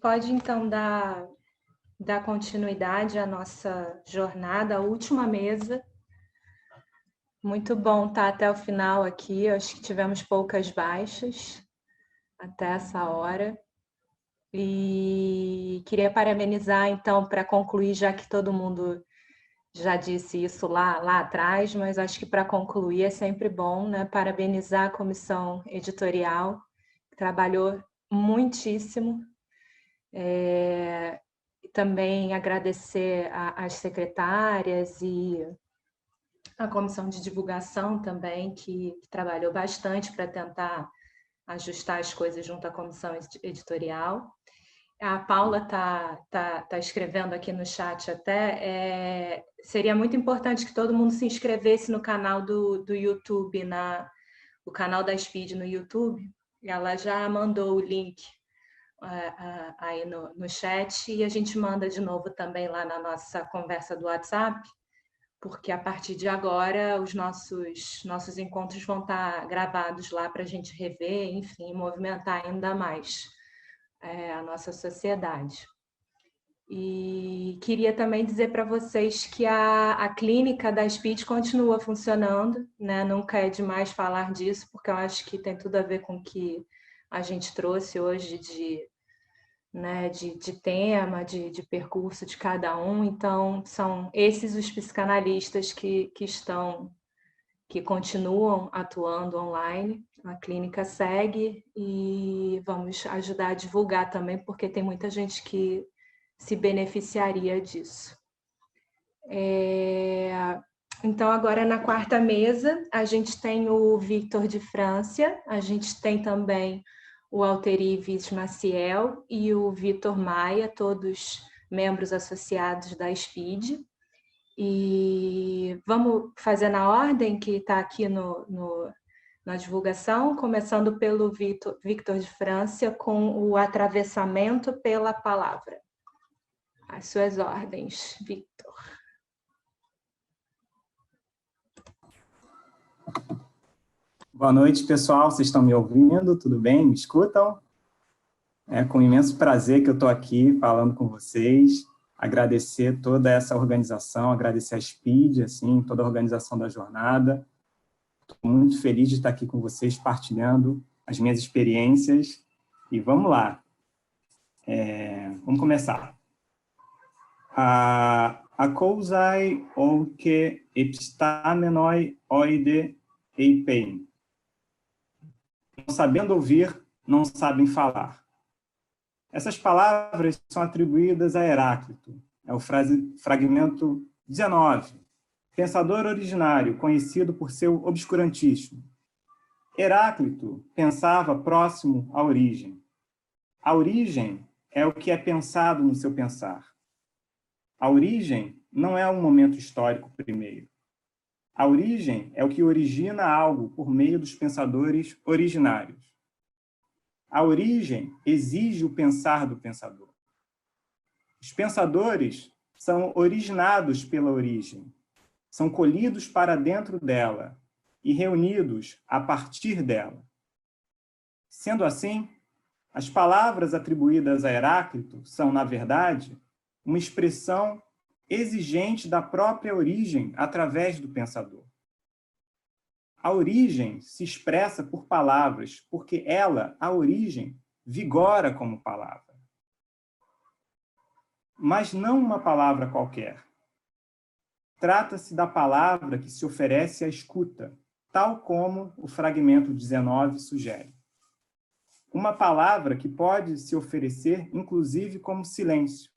pode, então, dar continuidade à nossa jornada, a última mesa. Muito bom estar até o final aqui. Eu acho que tivemos poucas baixas até essa hora. E queria parabenizar, então, para concluir, já que todo mundo já disse isso lá atrás, mas acho que para concluir é sempre bom, né? Parabenizar a comissão editorial, que trabalhou muitíssimo. Também agradecer às secretárias e a comissão de divulgação também, que trabalhou bastante para tentar ajustar as coisas junto à comissão editorial. A Paula tá escrevendo aqui no chat até, seria muito importante que todo mundo se inscrevesse no canal do YouTube, o canal da SPID no YouTube. Ela já mandou o link aí no chat e a gente manda de novo também lá na nossa conversa do WhatsApp, porque a partir de agora os nossos encontros vão estar gravados lá para a gente rever, enfim, movimentar ainda mais a nossa sociedade. E queria também dizer para vocês que a clínica da SPID continua funcionando, né? Nunca é demais falar disso, porque eu acho que tem tudo a ver com o que a gente trouxe hoje de tema, de percurso de cada um. Então, são esses os psicanalistas que continuam atuando online. A clínica segue e vamos ajudar a divulgar também, porque tem muita gente que se beneficiaria disso. Então, agora na quarta mesa, a gente tem o Victor de França, a gente tem também o Alterives Maciel e o Vitor Maia, todos membros associados da SPID. E vamos fazer na ordem que está aqui na divulgação, começando pelo Victor de França, com o atravessamento pela palavra. As suas ordens, Victor. Boa noite, pessoal. Vocês estão me ouvindo? Tudo bem? Me escutam? É com imenso prazer que eu estou aqui falando com vocês. Agradecer toda essa organização, agradecer a SPID, assim, toda a organização da jornada. Estou muito feliz de estar aqui com vocês, partilhando as minhas experiências. E vamos lá. Vamos começar. A cousai ou que epistamenoi oide eipein. Não sabendo ouvir, não sabem falar. Essas palavras são atribuídas a Heráclito. É o fragmento 19. Pensador originário, conhecido por seu obscurantismo. Heráclito pensava próximo à origem. A origem é o que é pensado no seu pensar. A origem não é um momento histórico primeiro. A origem é o que origina algo por meio dos pensadores originários. A origem exige o pensar do pensador. Os pensadores são originados pela origem, são colhidos para dentro dela e reunidos a partir dela. Sendo assim, as palavras atribuídas a Heráclito são, na verdade, uma expressão exigente da própria origem através do pensador. A origem se expressa por palavras, porque ela, a origem, vigora como palavra. Mas não uma palavra qualquer. Trata-se da palavra que se oferece à escuta, tal como o fragmento 19 sugere. Uma palavra que pode se oferecer, inclusive, como silêncio.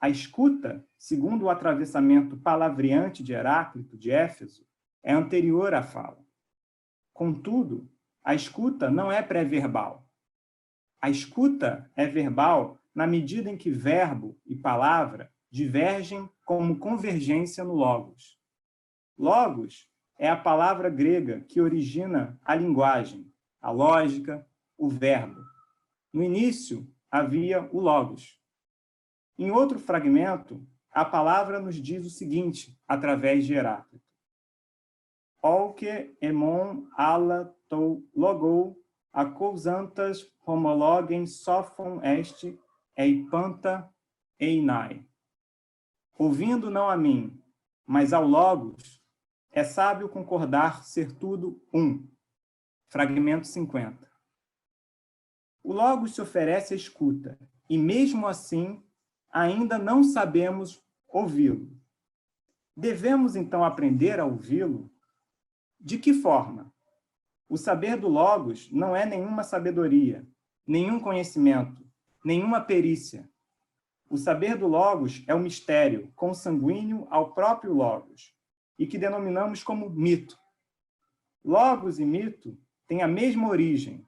A escuta, segundo o atravessamento palavreante de Heráclito, de Éfeso, é anterior à fala. Contudo, a escuta não é pré-verbal. A escuta é verbal na medida em que verbo e palavra divergem como convergência no logos. Logos é a palavra grega que origina a linguagem, a lógica, o verbo. No início, havia o logos. Em outro fragmento, a palavra nos diz o seguinte, através de Heráclito. Olke emon ala tou logou acousantas homologem sophon est eipanta einai. Ouvindo não a mim, mas ao Logos, é sábio concordar ser tudo um. Fragmento 50. O Logos se oferece à escuta, e mesmo assim, ainda não sabemos ouvi-lo. Devemos, então, aprender a ouvi-lo? De que forma? O saber do Logos não é nenhuma sabedoria, nenhum conhecimento, nenhuma perícia. O saber do Logos é o mistério consanguíneo ao próprio Logos, e que denominamos como mito. Logos e mito têm a mesma origem,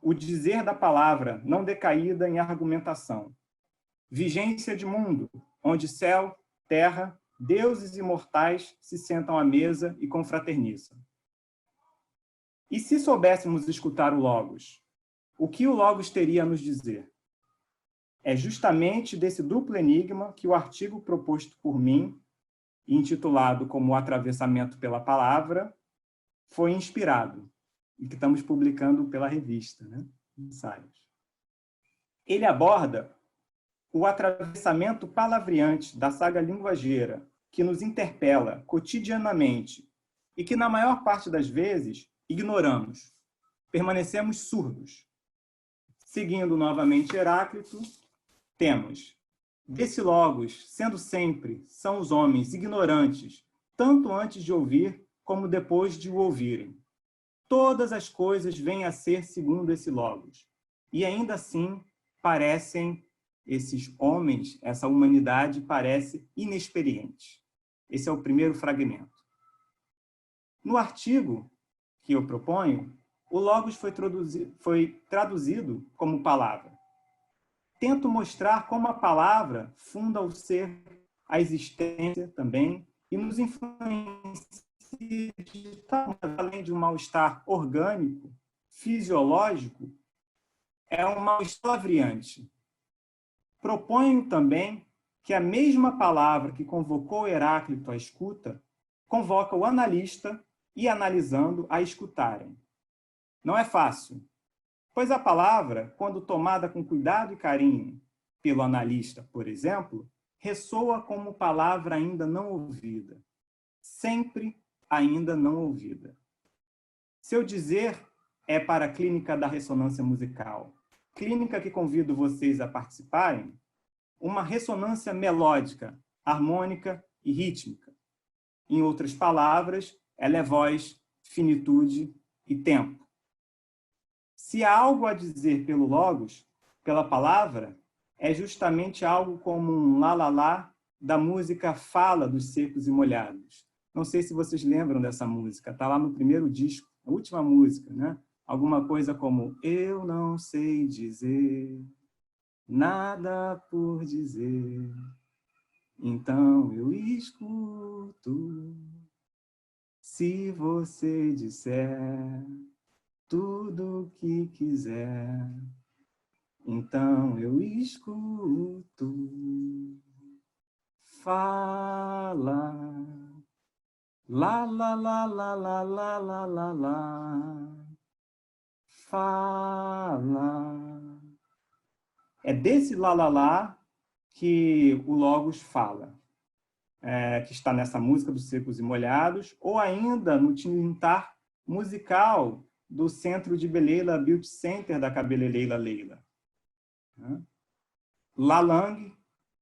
o dizer da palavra não decaída em argumentação. Vigência de mundo, onde céu, terra, deuses e mortais se sentam à mesa e confraternizam. E se soubéssemos escutar o Logos, o que o Logos teria a nos dizer? É justamente desse duplo enigma que o artigo proposto por mim, intitulado como O Atravessamento pela Palavra, foi inspirado, e que estamos publicando pela revista, né? Ensaios. Ele aborda o atravessamento palavreante da saga linguageira, que nos interpela cotidianamente e que, na maior parte das vezes, ignoramos, permanecemos surdos. Seguindo novamente Heráclito, temos: desse Logos, sendo sempre, são os homens ignorantes, tanto antes de ouvir como depois de o ouvirem. Todas as coisas vêm a ser segundo esse Logos, e ainda assim parecem, esses homens, essa humanidade parece inexperiente. Esse é o primeiro fragmento. No artigo que eu proponho, o Logos foi traduzido como palavra. Tento mostrar como a palavra funda o ser, a existência também, e nos influencia, além de um mal-estar orgânico, fisiológico, é um mal-estar lavriante. Proponho também que a mesma palavra que convocou Heráclito à escuta convoca o analista e, analisando, a escutarem. Não é fácil, pois a palavra, quando tomada com cuidado e carinho pelo analista, por exemplo, ressoa como palavra ainda não ouvida, sempre ainda não ouvida. Seu dizer é para a clínica da ressonância musical, clínica que convido vocês a participarem, uma ressonância melódica, harmônica e rítmica. Em outras palavras, ela é voz, finitude e tempo. Se há algo a dizer pelo Logos, pela palavra, é justamente algo como um lá da música Fala dos Secos e Molhados. Não sei se vocês lembram dessa música, está lá no primeiro disco, a última música, né? Alguma coisa como: eu não sei dizer nada por dizer, então eu escuto. Se você disser tudo o que quiser, então eu escuto. Fala, lá, lá, lá, lá, lá, lá, lá, lá, lá. Fala. É desse lá que o Logos fala, que está nessa música dos Secos e Molhados, ou ainda no tintar musical do Centro de Beleza Beauty Center da Cabeleleila Leila. Lalang,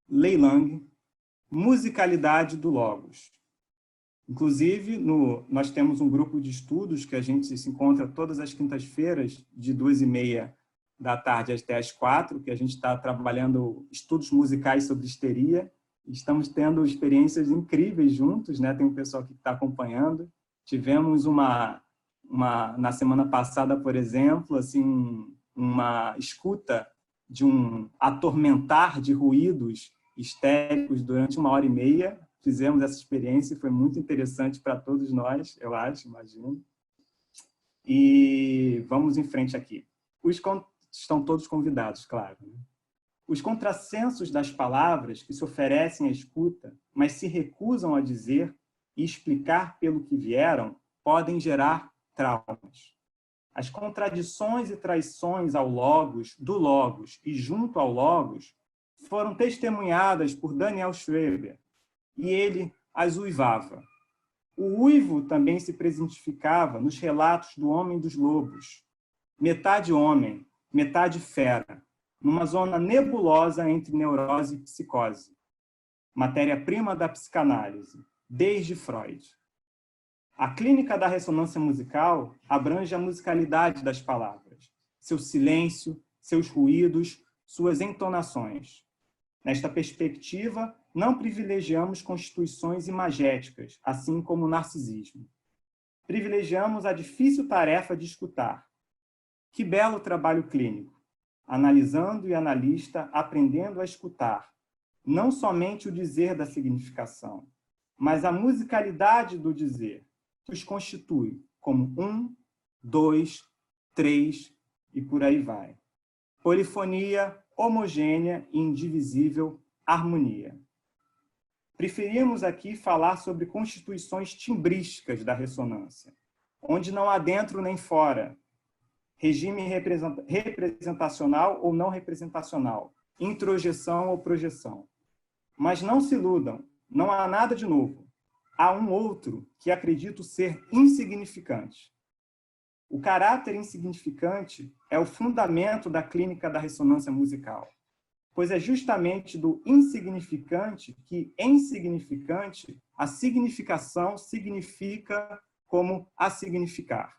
Leilang, musicalidade do Logos. Inclusive, nós temos um grupo de estudos que a gente se encontra todas as quintas-feiras, de 2h30 da tarde até as 4, que a gente está trabalhando estudos musicais sobre histeria. Estamos tendo experiências incríveis juntos, né? Tem um pessoal que está acompanhando. Tivemos na semana passada, por exemplo, assim, uma escuta de um atormentar de ruídos histéricos durante 1h30. Fizemos essa experiência e foi muito interessante para todos nós, eu acho, imagino. E vamos em frente aqui. Estão todos convidados, claro. Né? Os contrassensos das palavras que se oferecem à escuta, mas se recusam a dizer e explicar pelo que vieram, podem gerar traumas. as contradições e traições ao logos, do logos e junto ao logos, foram testemunhadas por Daniel Schweber, e ele as uivava. O uivo também se presentificava nos relatos do homem dos lobos, metade homem, metade fera, numa zona nebulosa entre neurose e psicose, matéria-prima da psicanálise, desde Freud. A clínica da ressonância musical abrange a musicalidade das palavras, seu silêncio, seus ruídos, suas entonações. Nesta perspectiva, não privilegiamos constituições imagéticas, assim como o narcisismo. Privilegiamos a difícil tarefa de escutar. Que belo trabalho clínico, analisando e analista aprendendo a escutar, não somente o dizer da significação, mas a musicalidade do dizer, que os constitui como 1, 2, 3 e por aí vai. Polifonia, homogênea e indivisível, harmonia. Preferimos aqui falar sobre constituições timbrísticas da ressonância, onde não há dentro nem fora, regime representacional ou não representacional, introjeção ou projeção. Mas não se iludam, não há nada de novo. Há um outro que acredito ser insignificante. O caráter insignificante é o fundamento da clínica da ressonância musical, pois é justamente do insignificante que, em significante, a significação significa como a significar.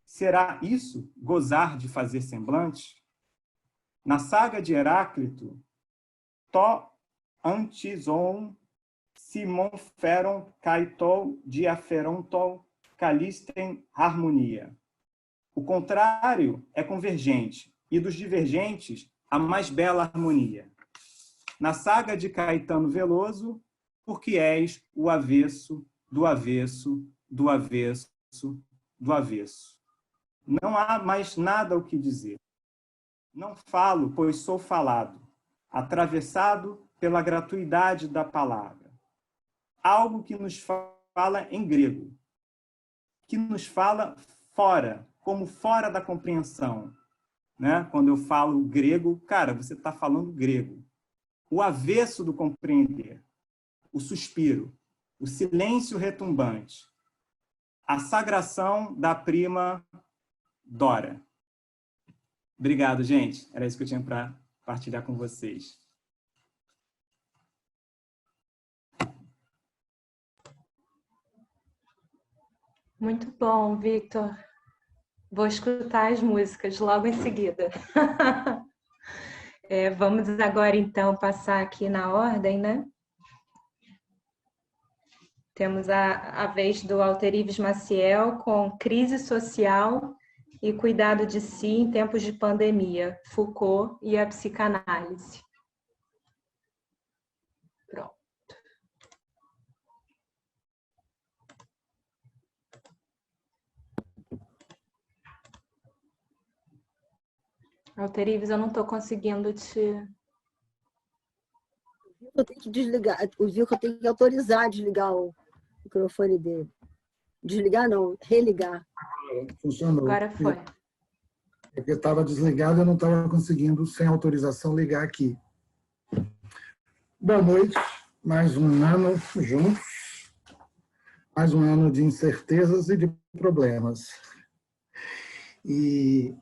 Será isso gozar de fazer semblante? Na saga de Heráclito, to antizon Simon feron kaitol diaferontol calisten harmonia. O contrário é convergente, e dos divergentes, a mais bela harmonia. Na saga de Caetano Veloso, porque és o avesso, do avesso, do avesso, do avesso. Não há mais nada o que dizer. Não falo, pois sou falado, atravessado pela gratuidade da palavra. Algo que nos fala em grego, que nos fala fora, como fora da compreensão. Né? Quando eu falo grego, cara, você está falando grego. O avesso do compreender, o suspiro, o silêncio retumbante, a sagração da prima Dora. Obrigado, gente. Era isso que eu tinha para partilhar com vocês. Muito bom, Victor. Vou escutar as músicas logo em seguida. Vamos agora, então, passar aqui na ordem, né? Temos a vez do Walter Ives Maciel com Crise Social e Cuidado de Si em Tempos de Pandemia, Foucault e a Psicanálise. Pronto. Walter Ives, eu não estou conseguindo te... Eu tenho que desligar, o Vilco tem que autorizar a desligar o microfone dele. Desligar não, religar. Funcionou. Agora foi. Porque estava desligado e eu não estava conseguindo, sem autorização, ligar aqui. Boa noite, mais um ano juntos, mais um ano de incertezas e de problemas. E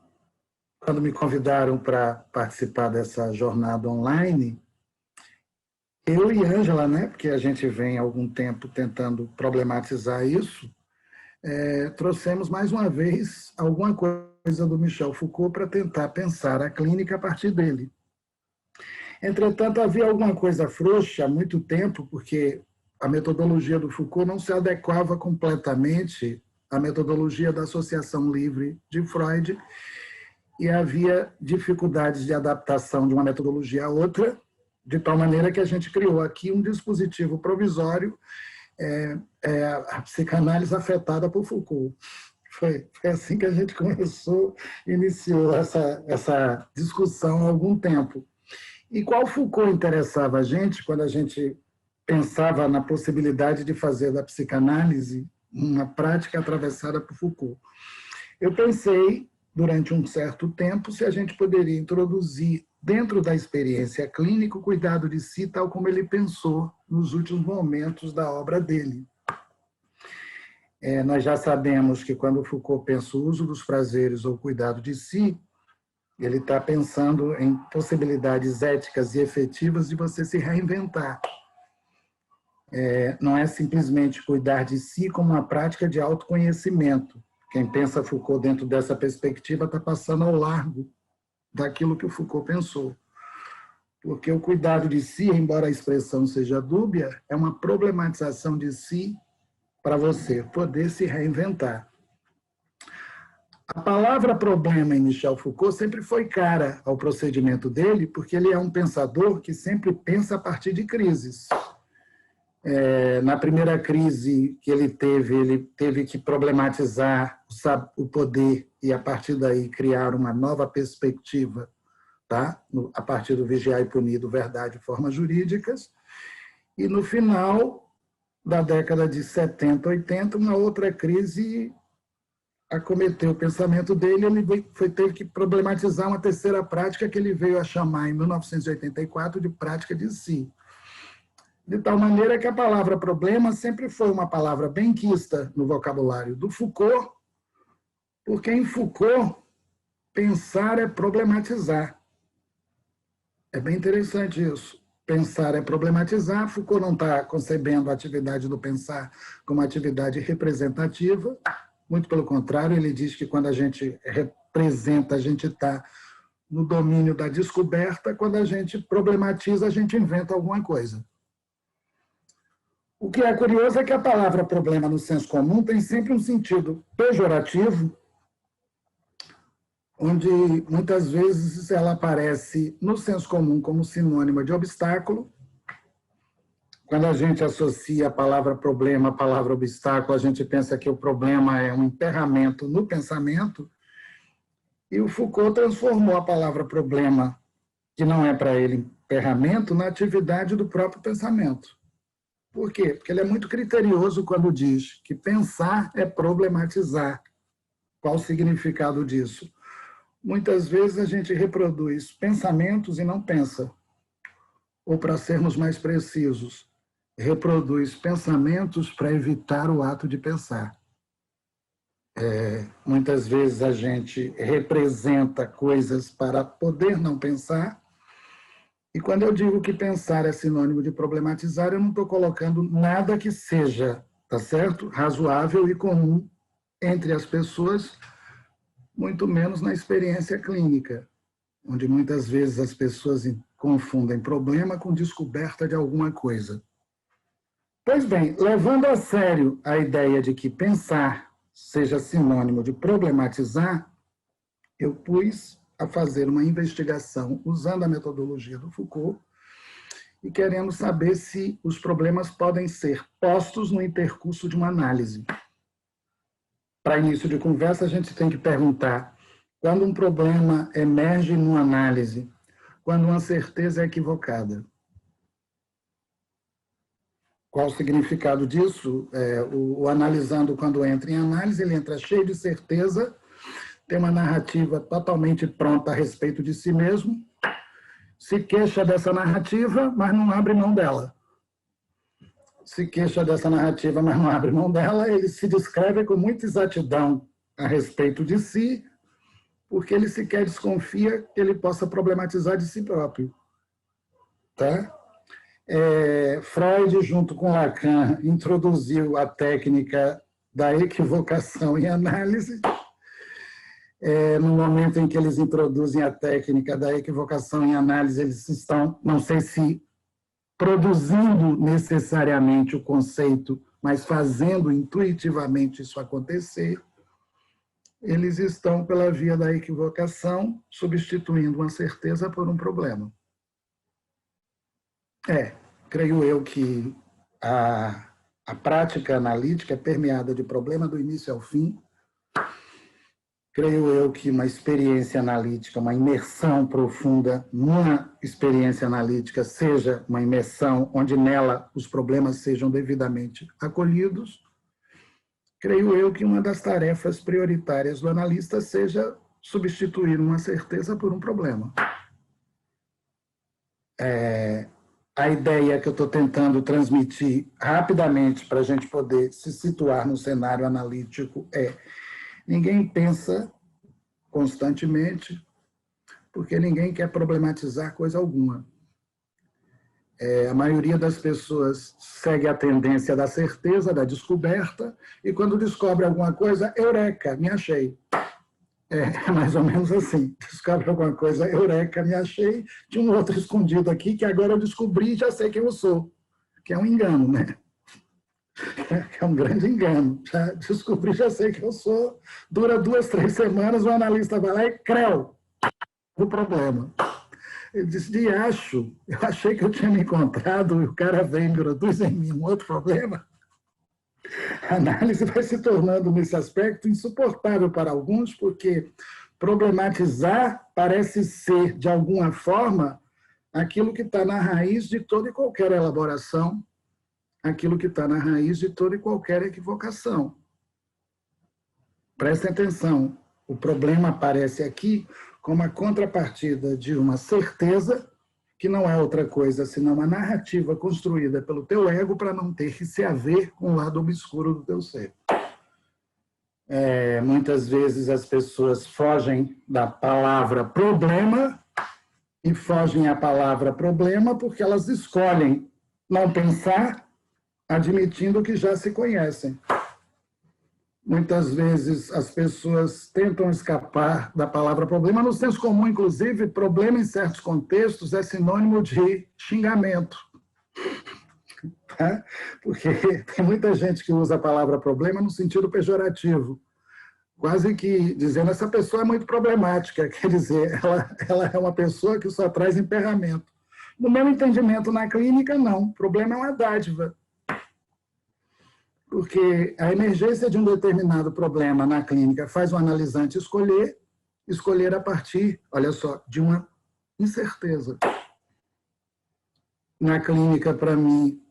quando me convidaram para participar dessa jornada online, eu e Ângela, né, porque a gente vem há algum tempo tentando problematizar isso, trouxemos mais uma vez alguma coisa do Michel Foucault para tentar pensar a clínica a partir dele. Entretanto, havia alguma coisa frouxa há muito tempo, porque a metodologia do Foucault não se adequava completamente à metodologia da associação livre de Freud, e havia dificuldades de adaptação de uma metodologia a outra, de tal maneira que a gente criou aqui um dispositivo provisório, a psicanálise afetada por Foucault. Foi assim que a gente iniciou essa discussão há algum tempo. E qual Foucault interessava a gente quando a gente pensava na possibilidade de fazer da psicanálise uma prática atravessada por Foucault? Eu pensei, durante um certo tempo, se a gente poderia introduzir dentro da experiência clínica o cuidado de si, tal como ele pensou nos últimos momentos da obra dele. Nós já sabemos que quando Foucault pensa o uso dos prazeres ou o cuidado de si, ele está pensando em possibilidades éticas e efetivas de você se reinventar. Não é simplesmente cuidar de si como uma prática de autoconhecimento. Quem pensa Foucault dentro dessa perspectiva está passando ao largo daquilo que o Foucault pensou. Porque o cuidado de si, embora a expressão seja dúbia, é uma problematização de si para você poder se reinventar. A palavra problema em Michel Foucault sempre foi cara ao procedimento dele, porque ele é um pensador que sempre pensa a partir de crises. Na primeira crise que ele teve que problematizar o poder e, a partir daí, criar uma nova perspectiva, tá? A partir do vigiar e punir, do verdade e formas jurídicas. E, no final da década de 70, 80, uma outra crise acometeu o pensamento dele, ele teve que problematizar uma terceira prática que ele veio a chamar, em 1984, de prática de si. De tal maneira que a palavra problema sempre foi uma palavra benquista no vocabulário do Foucault, porque em Foucault, pensar é problematizar. É bem interessante isso. Pensar é problematizar. Foucault não está concebendo a atividade do pensar como atividade representativa, muito pelo contrário, ele diz que quando a gente representa, a gente está no domínio da descoberta, quando a gente problematiza, a gente inventa alguma coisa. O que é curioso é que a palavra problema no senso comum tem sempre um sentido pejorativo, onde muitas vezes ela aparece no senso comum como sinônimo de obstáculo. Quando a gente associa a palavra problema à palavra obstáculo, a gente pensa que o problema é um emperramento no pensamento, e o Foucault transformou a palavra problema, que não é para ele emperramento, na atividade do próprio pensamento. Por quê? Porque ele é muito criterioso quando diz que pensar é problematizar. Qual o significado disso? Muitas vezes a gente reproduz pensamentos e não pensa. Ou, para sermos mais precisos, reproduz pensamentos para evitar o ato de pensar. Muitas vezes a gente representa coisas para poder não pensar, e quando eu digo que pensar é sinônimo de problematizar, eu não estou colocando nada que seja, tá certo? Razoável e comum entre as pessoas, muito menos na experiência clínica, onde muitas vezes as pessoas confundem problema com descoberta de alguma coisa. Pois bem, levando a sério a ideia de que pensar seja sinônimo de problematizar, eu pus a fazer uma investigação usando a metodologia do Foucault e querendo saber se os problemas podem ser postos no intercurso de uma análise. Para início de conversa, a gente tem que perguntar: quando um problema emerge numa análise, quando uma certeza é equivocada? Qual o significado disso? O analisando, quando entra em análise, ele entra cheio de certeza, tem uma narrativa totalmente pronta a respeito de si mesmo, se queixa dessa narrativa, mas não abre mão dela. Se queixa dessa narrativa, mas não abre mão dela, ele se descreve com muita exatidão a respeito de si, porque ele sequer desconfia que ele possa problematizar de si próprio. Tá? Freud, junto com Lacan, introduziu a técnica da equivocação em análise. No momento em que eles introduzem a técnica da equivocação em análise, eles estão, não sei se produzindo necessariamente o conceito, mas fazendo intuitivamente isso acontecer, eles estão pela via da equivocação, substituindo uma certeza por um problema. Creio eu que a prática analítica é permeada de problema do início ao fim. Creio eu que uma experiência analítica, uma imersão profunda numa experiência analítica seja uma imersão onde nela os problemas sejam devidamente acolhidos. creio eu que uma das tarefas prioritárias do analista seja substituir uma certeza por um problema. A ideia que eu estou tentando transmitir rapidamente para a gente poder se situar no cenário analítico é: ninguém pensa constantemente, porque ninguém quer problematizar coisa alguma. A maioria das pessoas segue a tendência da certeza, da descoberta, e quando descobre alguma coisa, eureka, me achei. É mais ou menos assim, descobre alguma coisa, eureka, me achei, tinha um outro escondido aqui que agora eu descobri e já sei quem eu sou, que é um engano, né? É um grande engano, já descobri, já sei quem eu sou, dura 2, 3 semanas, o analista vai lá e creu o problema. Ele disse, diacho, eu achei que eu tinha me encontrado e o cara vem e produz em mim um outro problema. A análise vai se tornando, nesse aspecto, insuportável para alguns, porque problematizar parece ser, de alguma forma, aquilo que está na raiz de toda e qualquer elaboração, aquilo que está na raiz de toda e qualquer equivocação. Prestem atenção, o problema aparece aqui como a contrapartida de uma certeza, que não é outra coisa senão uma narrativa construída pelo teu ego para não ter que se haver com o lado obscuro do teu ser. Muitas vezes as pessoas fogem da palavra problema e fogem à palavra problema porque elas escolhem não pensar, admitindo que já se conhecem. Muitas vezes as pessoas tentam escapar da palavra problema. No senso comum, inclusive, problema em certos contextos é sinônimo de xingamento. Tá? Porque tem muita gente que usa a palavra problema no sentido pejorativo, quase que dizendo essa pessoa é muito problemática, quer dizer, ela é uma pessoa que só traz emperramento. No meu entendimento, na clínica, não. Problema é uma dádiva. Porque a emergência de um determinado problema na clínica faz o analisante escolher a partir, olha só, de uma incerteza. Na clínica, para mim,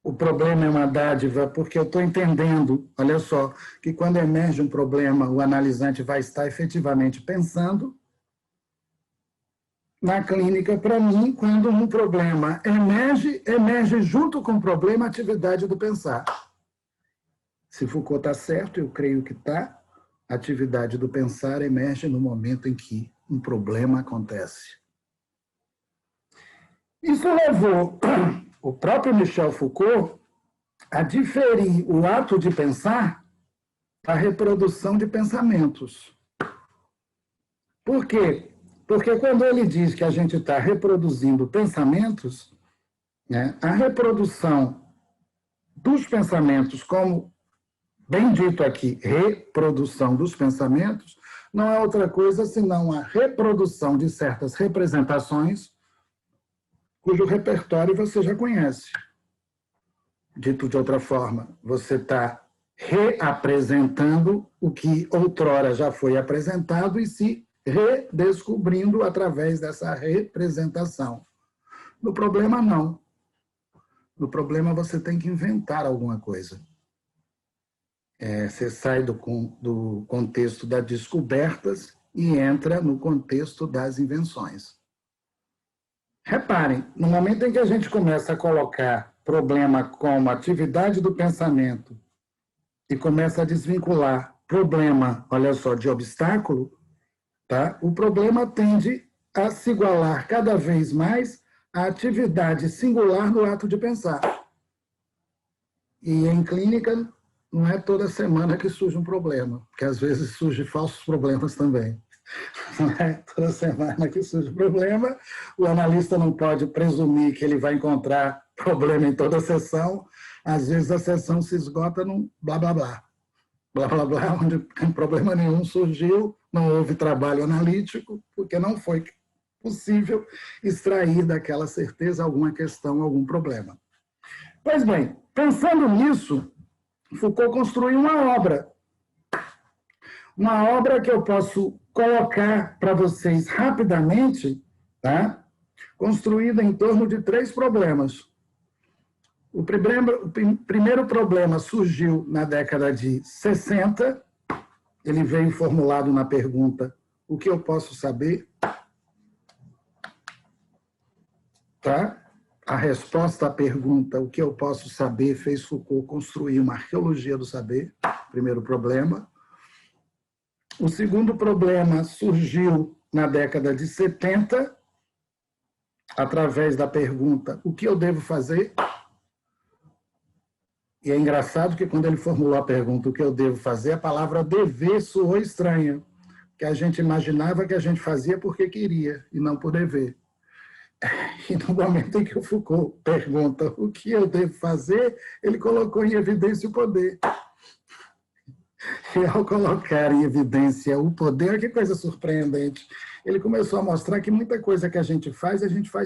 o problema é uma dádiva, porque eu estou entendendo, olha só, que quando emerge um problema, o analisante vai estar efetivamente pensando. Na clínica, para mim, quando um problema emerge junto com o problema a atividade do pensar. Se Foucault está certo, eu creio que está, a atividade do pensar emerge no momento em que um problema acontece. Isso levou o próprio Michel Foucault a diferir o ato de pensar da reprodução de pensamentos. Por quê? Porque quando ele diz que a gente está reproduzindo pensamentos, né, a reprodução dos pensamentos, como bem dito aqui, reprodução dos pensamentos, não é outra coisa senão a reprodução de certas representações cujo repertório você já conhece. Dito de outra forma, você está reapresentando o que outrora já foi apresentado e se redescobrindo através dessa representação. No problema, não. No problema, você tem que inventar alguma coisa. Você sai do contexto das descobertas e entra no contexto das invenções. Reparem, no momento em que a gente começa a colocar problema como atividade do pensamento e começa a desvincular problema, olha só, de obstáculo, tá? O problema tende a se igualar cada vez mais à atividade singular no ato de pensar. E em clínica, não é toda semana que surge um problema, porque às vezes surgem falsos problemas também. Não é toda semana que surge problema, o analista não pode presumir que ele vai encontrar problema em toda a sessão, às vezes a sessão se esgota num blá blá blá. Blá blá blá, onde problema nenhum surgiu, não houve trabalho analítico, porque não foi possível extrair daquela certeza alguma questão, algum problema. Pois bem, pensando nisso, Foucault construiu uma obra que eu posso colocar para vocês rapidamente, tá? Construída em torno de 3 problemas. O primeiro problema surgiu na década de 60. Ele veio formulado na pergunta: o que eu posso saber? Tá? A resposta à pergunta, o que eu posso saber, fez Foucault construir uma arqueologia do saber, primeiro problema. O segundo problema surgiu na década de 70, através da pergunta, o que eu devo fazer? E é engraçado que quando ele formulou a pergunta, o que eu devo fazer, a palavra dever soou estranha, porque a gente imaginava que a gente fazia porque queria, e não por dever. E no momento em que o Foucault pergunta o que eu devo fazer, ele colocou em evidência o poder. E ao colocar em evidência o poder, que coisa surpreendente, ele começou a mostrar que muita coisa que a gente faz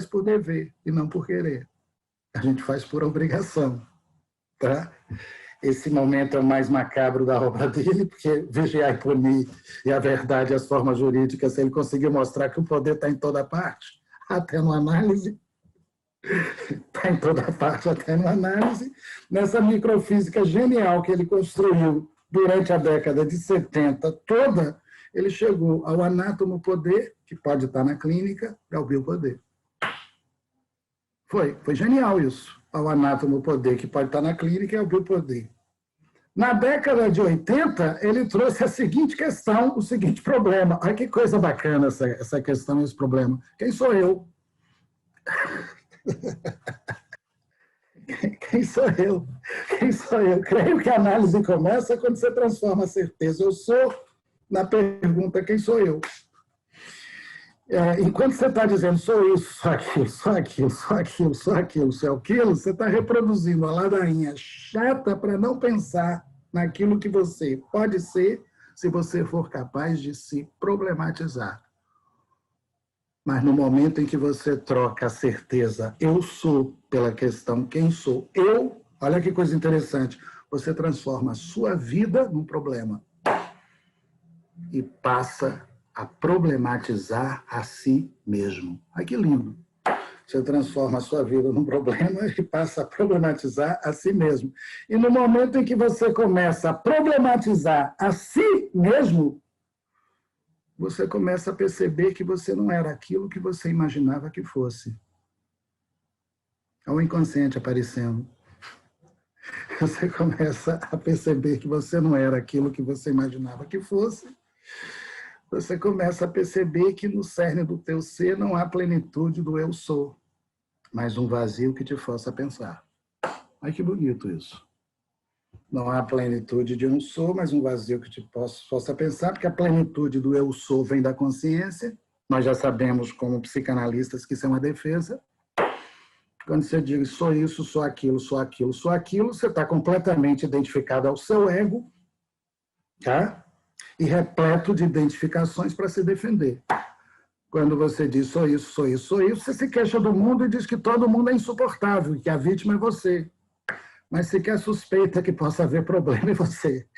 por dever, e não por querer. A gente faz por obrigação. Tá? Esse momento é o mais macabro da obra dele, porque vigiar e punir e a verdade, as formas jurídicas, ele conseguiu mostrar que o poder está em toda parte, até no análise, está em toda parte, até no análise, nessa microfísica genial que ele construiu durante a década de 70 toda, ele chegou ao anátomo poder, que pode estar na clínica, e ao biopoder. Foi genial isso. Ao anátomo poder, que pode estar na clínica, e ao biopoder. Na década de 80, ele trouxe a seguinte questão, o seguinte problema. Olha que coisa bacana essa questão e esse problema. Quem sou eu? Quem sou eu? Quem sou eu? Creio que a análise começa quando você transforma a certeza eu sou na pergunta quem sou eu? Enquanto você está dizendo sou isso, sou aquilo, sou aquilo, sou aquilo, sou aquilo, sou aquilo, você está reproduzindo a ladainha chata para não pensar naquilo que você pode ser se você for capaz de se problematizar. Mas no momento em que você troca a certeza eu sou pela questão quem sou eu, olha que coisa interessante, você transforma a sua vida num problema e passa a problematizar a si mesmo. Ai, que lindo. Você transforma a sua vida num problema e passa a problematizar a si mesmo. E no momento em que você começa a problematizar a si mesmo, você começa a perceber que você não era aquilo que você imaginava que fosse. É o inconsciente aparecendo. Você começa a perceber que você não era aquilo que você imaginava que fosse. Você começa a perceber que no cerne do teu ser não há plenitude do eu sou, mas um vazio que te força a pensar. Ai, que bonito isso. Não há plenitude de um sou, mas um vazio que te força a pensar, porque a plenitude do eu sou vem da consciência. Nós já sabemos, como psicanalistas, que isso é uma defesa. Quando você diz sou isso, sou aquilo, sou aquilo, sou aquilo, você está completamente identificado ao seu ego, tá? E repleto de identificações para se defender. Quando você diz sou isso, sou isso, sou isso, você se queixa do mundo e diz que todo mundo é insuportável, que a vítima é você. Mas sequer suspeita que possa haver problema em você.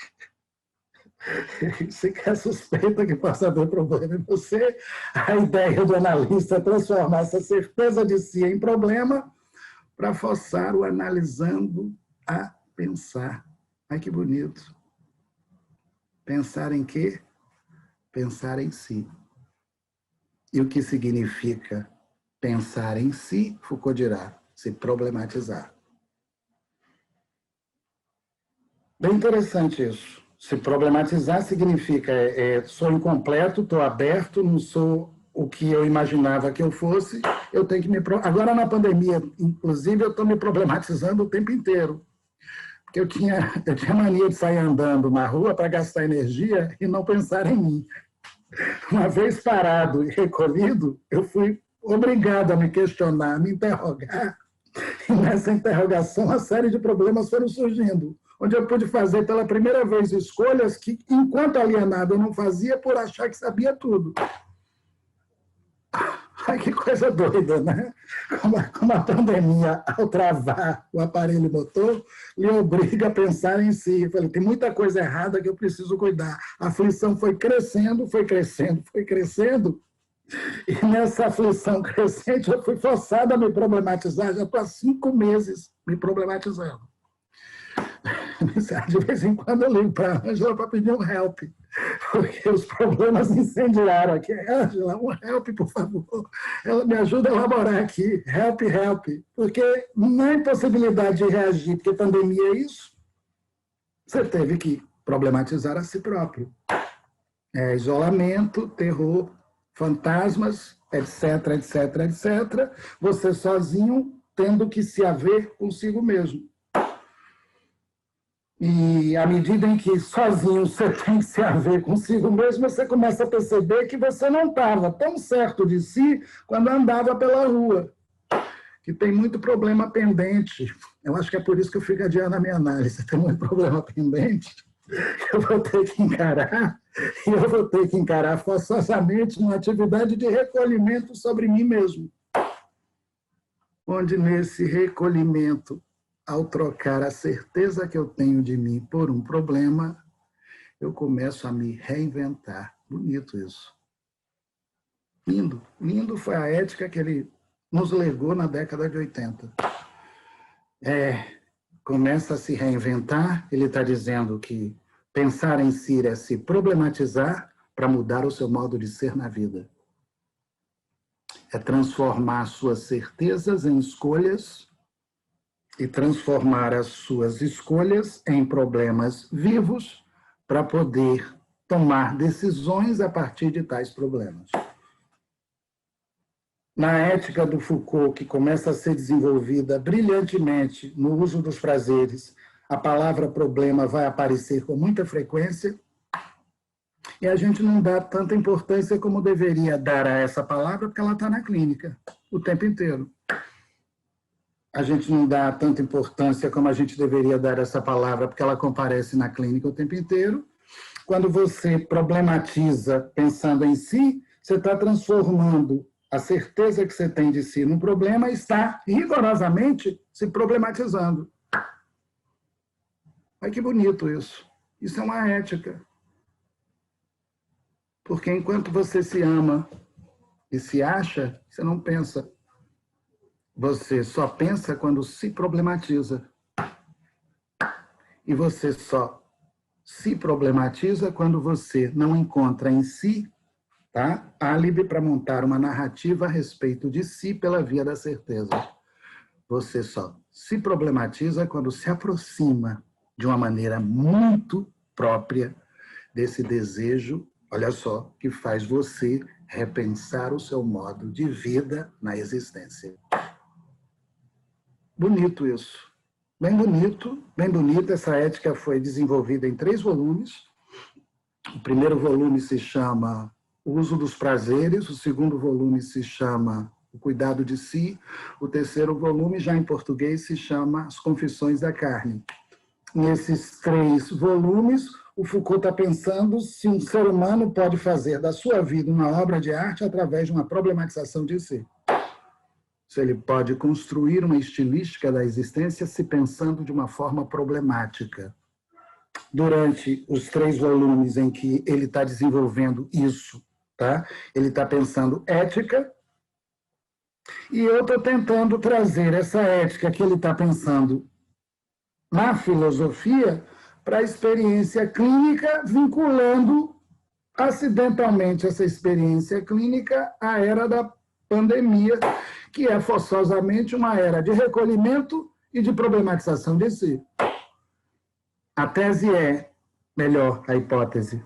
Sequer suspeita que possa haver problema em você. A ideia do analista é transformar essa certeza de si em problema para forçar o analisando a pensar. Ai, que bonito. Pensar em quê? Pensar em si. E o que significa pensar em si, Foucault dirá, se problematizar. Bem interessante isso. Se problematizar significa sou incompleto, estou aberto, não sou o que eu imaginava que eu fosse, eu tenho que me... Agora na pandemia, inclusive, eu estou me problematizando o tempo inteiro. Porque eu tinha mania de sair andando na rua para gastar energia e não pensar em mim. Uma vez parado e recolhido, eu fui obrigado a me questionar, a me interrogar. E nessa interrogação, uma série de problemas foram surgindo, onde eu pude fazer pela primeira vez escolhas que, enquanto alienado, eu não fazia por achar que sabia tudo. Ai, que coisa doida, né? Como a pandemia, ao travar o aparelho motor, lhe obriga a pensar em si. Eu falei, tem muita coisa errada que eu preciso cuidar. A aflição foi crescendo, foi crescendo, foi crescendo. E nessa aflição crescente, eu fui forçado a me problematizar. Já estou há 5 meses me problematizando. De vez em quando eu ligo para a Ângela para pedir um help, porque os problemas incendiaram aqui. Ângela, um help, por favor. Ela me ajuda a elaborar aqui. Help, help. Porque na impossibilidade de reagir, porque pandemia é isso, você teve que problematizar a si próprio. Isolamento, terror, fantasmas, etc, etc, etc. Você sozinho tendo que se haver consigo mesmo. E à medida em que sozinho você tem que se haver consigo mesmo, você começa a perceber que você não estava tão certo de si quando andava pela rua, que tem muito problema pendente. Eu acho que é por isso que eu fico adiando a minha análise. Tem muito problema pendente que eu vou ter que encarar, e eu vou ter que encarar forçosamente uma atividade de recolhimento sobre mim mesmo. Onde nesse recolhimento, ao trocar a certeza que eu tenho de mim por um problema, eu começo a me reinventar. Bonito isso. Lindo. Lindo foi a ética que ele nos legou na década de 80. Começa a se reinventar, ele está dizendo que pensar em si é se problematizar para mudar o seu modo de ser na vida. É transformar suas certezas em escolhas e transformar as suas escolhas em problemas vivos para poder tomar decisões a partir de tais problemas. Na ética do Foucault, que começa a ser desenvolvida brilhantemente no uso dos prazeres, a palavra problema vai aparecer com muita frequência e a gente não dá tanta importância como deveria dar a essa palavra, porque ela está na clínica o tempo inteiro. A gente não dá tanta importância como a gente deveria dar essa palavra, porque ela comparece na clínica o tempo inteiro. Quando você problematiza pensando em si, você está transformando a certeza que você tem de si num problema e está rigorosamente se problematizando. Olha que bonito isso. Isso é uma ética. Porque enquanto você se ama e se acha, você não pensa. Você só pensa quando se problematiza. E você só se problematiza quando você não encontra em si, tá, álibi para montar uma narrativa a respeito de si pela via da certeza. Você só se problematiza quando se aproxima de uma maneira muito própria desse desejo, olha só, que faz você repensar o seu modo de vida na existência. Bonito isso. Bem bonito, bem bonito. Essa ética foi desenvolvida em 3 volumes. O primeiro volume se chama O Uso dos Prazeres, o segundo volume se chama O Cuidado de Si, o terceiro volume, já em português, se chama As Confissões da Carne. Nesses 3 volumes, o Foucault está pensando se um ser humano pode fazer da sua vida uma obra de arte através de uma problematização de si. Se ele pode construir uma estilística da existência se pensando de uma forma problemática. Durante os 3 volumes em que ele está desenvolvendo isso, tá? Ele está pensando ética, e eu estou tentando trazer essa ética que ele está pensando na filosofia para a experiência clínica, vinculando acidentalmente essa experiência clínica à era da pandemia, que é forçosamente uma era de recolhimento e de problematização de si. A tese é, melhor, a hipótese,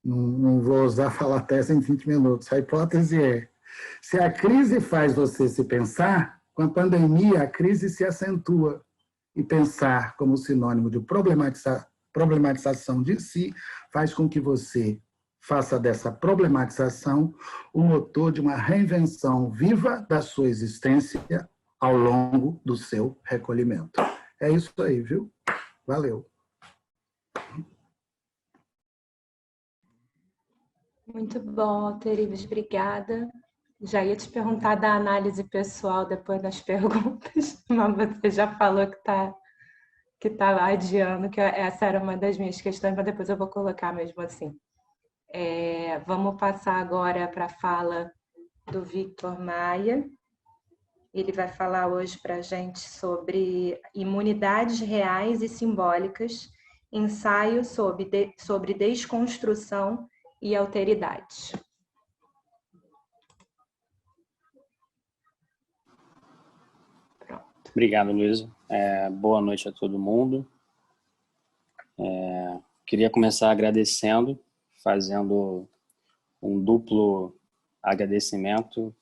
não vou ousar falar tese em 20 minutos, a hipótese é, se a crise faz você se pensar, com a pandemia a crise se acentua, e pensar como sinônimo de problematização de si faz com que você faça dessa problematização o motor de uma reinvenção viva da sua existência ao longo do seu recolhimento. É isso aí, viu? Valeu. Muito bom, Alterives, obrigada. Já ia te perguntar da análise pessoal depois das perguntas, mas você já falou que tá adiando, que essa era uma das minhas questões, mas depois eu vou colocar mesmo assim. Vamos passar agora para a fala do Victor Maia. Ele vai falar hoje para a gente sobre imunidades reais e simbólicas, ensaio sobre desconstrução e alteridade. Obrigado, Luísa. Boa noite a todo mundo. Queria começar agradecendo, fazendo um duplo agradecimento.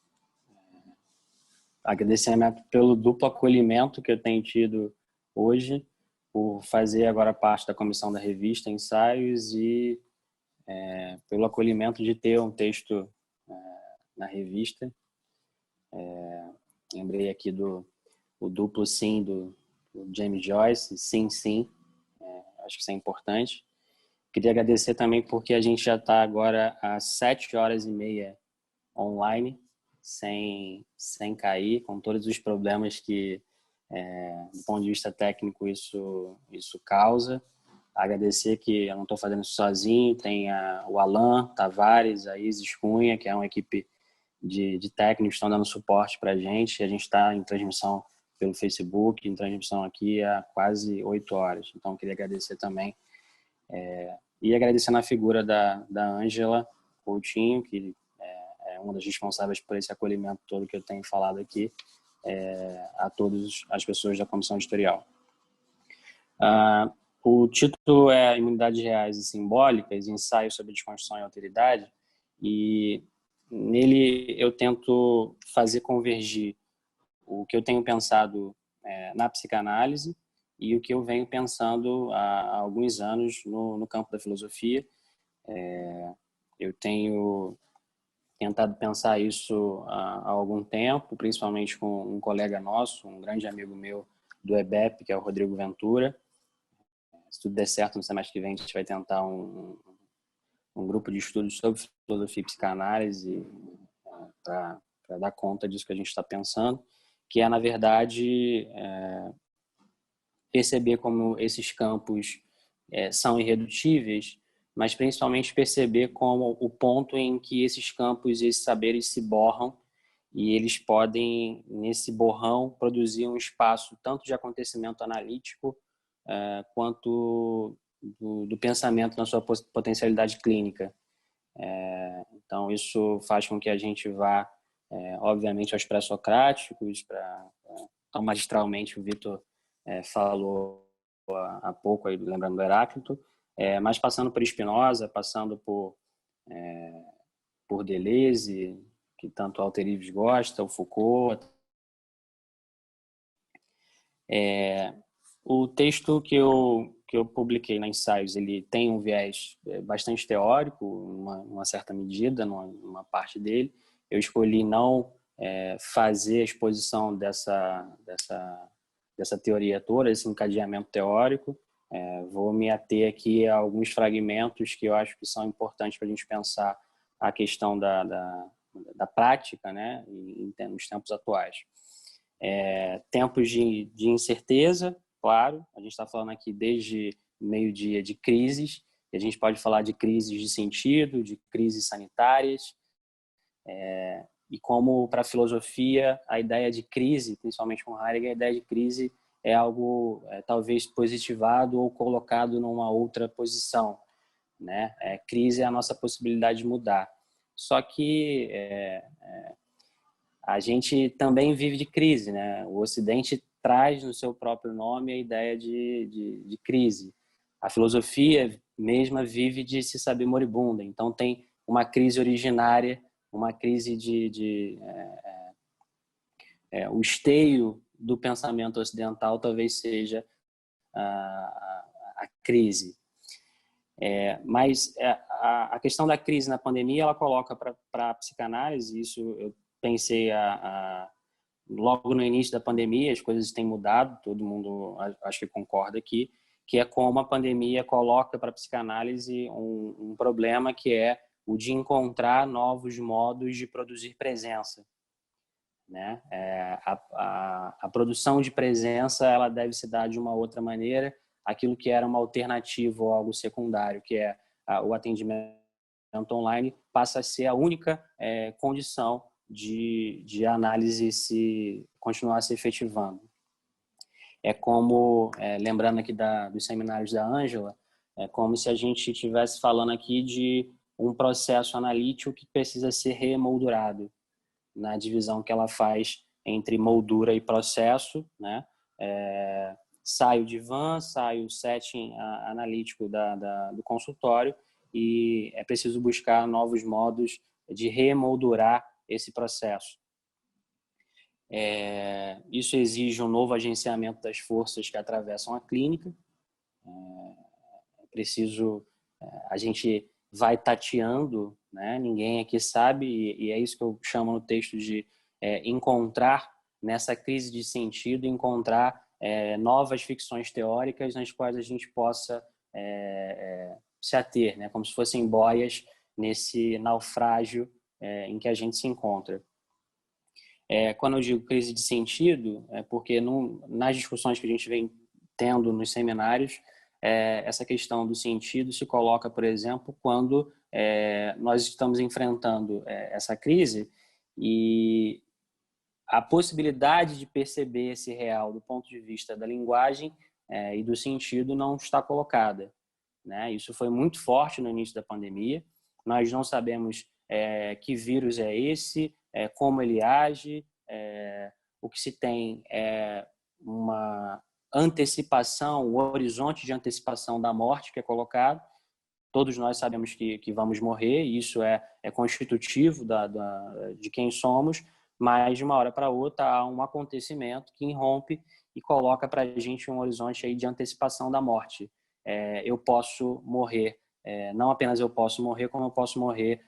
Agradecimento pelo duplo acolhimento que eu tenho tido hoje, por fazer agora parte da comissão da revista Ensaios e pelo acolhimento de ter um texto na revista. Lembrei aqui o duplo sim do James Joyce, sim, sim. Acho que isso é importante. Queria agradecer também porque a gente já está agora às 7h30 online, sem cair, com todos os problemas que, do ponto de vista técnico, isso causa. Agradecer que eu não estou fazendo isso sozinho, tem o Alan Tavares, a Isis Cunha, que é uma equipe de técnicos que estão dando suporte para a gente está em transmissão pelo Facebook, em transmissão aqui há quase 8 horas. Então, queria agradecer também. E agradecer na figura da Ângela Coutinho, que é uma das responsáveis por esse acolhimento todo que eu tenho falado aqui, a todas as pessoas da comissão editorial. O título é Imunidades Reais e Simbólicas, ensaio sobre desconstrução e alteridade, e nele eu tento fazer convergir o que eu tenho pensado na psicanálise e o que eu venho pensando há alguns anos no campo da filosofia. Eu tenho tentado pensar isso há algum tempo, principalmente com um colega nosso, um grande amigo meu do EBEP, que é o Rodrigo Ventura. Se tudo der certo, no semestre que vem a gente vai tentar um grupo de estudos sobre filosofia e psicanálise para dar conta disso que a gente está pensando, que é, na verdade, perceber como esses campos são irredutíveis, mas principalmente perceber como o ponto em que esses campos e esses saberes se borram e eles podem, nesse borrão, produzir um espaço tanto de acontecimento analítico quanto do pensamento na sua potencialidade clínica. Então, isso faz com que a gente vá, obviamente, aos pré-socráticos, tão magistralmente o Vitor falou há pouco, aí, lembrando do Heráclito, mas passando por Spinoza, passando por Deleuze, que tanto Walter Ives gosta, o Foucault. O texto que eu publiquei na Ensaios, ele tem um viés bastante teórico, uma certa medida, numa parte dele. Eu escolhi não fazer a exposição dessa teoria toda, esse encadeamento teórico. Vou me ater aqui a alguns fragmentos que eu acho que são importantes para a gente pensar a questão da prática, né, nos tempos atuais. Tempos de incerteza, claro, a gente está falando aqui desde meio-dia de crises, e a gente pode falar de crises de sentido, de crises sanitárias, e como para a filosofia a ideia de crise, principalmente com Heidegger, a ideia de crise é algo talvez positivado ou colocado numa outra posição, né? Crise é a nossa possibilidade de mudar. Só que a gente também vive de crise, né? O Ocidente traz no seu próprio nome a ideia de crise. A filosofia mesma vive de se saber moribunda. Então tem uma crise originária, uma crise o esteio do pensamento ocidental talvez seja a crise. Mas a questão da crise na pandemia, ela coloca para a psicanálise, isso eu pensei logo no início da pandemia, as coisas têm mudado, todo mundo acho que concorda aqui, que é como a pandemia coloca para a psicanálise um problema que é o de encontrar novos modos de produzir presença, né? A produção de presença ela deve se dar de uma outra maneira, aquilo que era uma alternativa ou algo secundário, que é o atendimento online, passa a ser a única condição de análise se continuar se efetivando. É como, lembrando aqui dos seminários da Ângela, é como se a gente estivesse falando aqui de um processo analítico que precisa ser remoldurado na divisão que ela faz entre moldura e processo, né? Sai o divã, sai o setting analítico do consultório e é preciso buscar novos modos de remoldurar esse processo. Isso exige um novo agenciamento das forças que atravessam a clínica. A gente vai tateando, né? Ninguém aqui sabe, e é isso que eu chamo no texto de encontrar, nessa crise de sentido, encontrar novas ficções teóricas nas quais a gente possa se ater, né? Como se fossem boias nesse naufrágio em que a gente se encontra. Quando eu digo crise de sentido, é porque nas discussões que a gente vem tendo nos seminários, essa questão do sentido se coloca, por exemplo, quando nós estamos enfrentando essa crise e a possibilidade de perceber esse real do ponto de vista da linguagem e do sentido não está colocada, né? Isso foi muito forte no início da pandemia. Nós não sabemos que vírus é esse, como ele age. O que se tem é uma antecipação, o horizonte de antecipação da morte que é colocado. Todos nós sabemos que vamos morrer, e isso é constitutivo de quem somos, mas de uma hora para outra há um acontecimento que irrompe e coloca para a gente um horizonte aí de antecipação da morte. Eu posso morrer, não apenas eu posso morrer, como eu posso morrer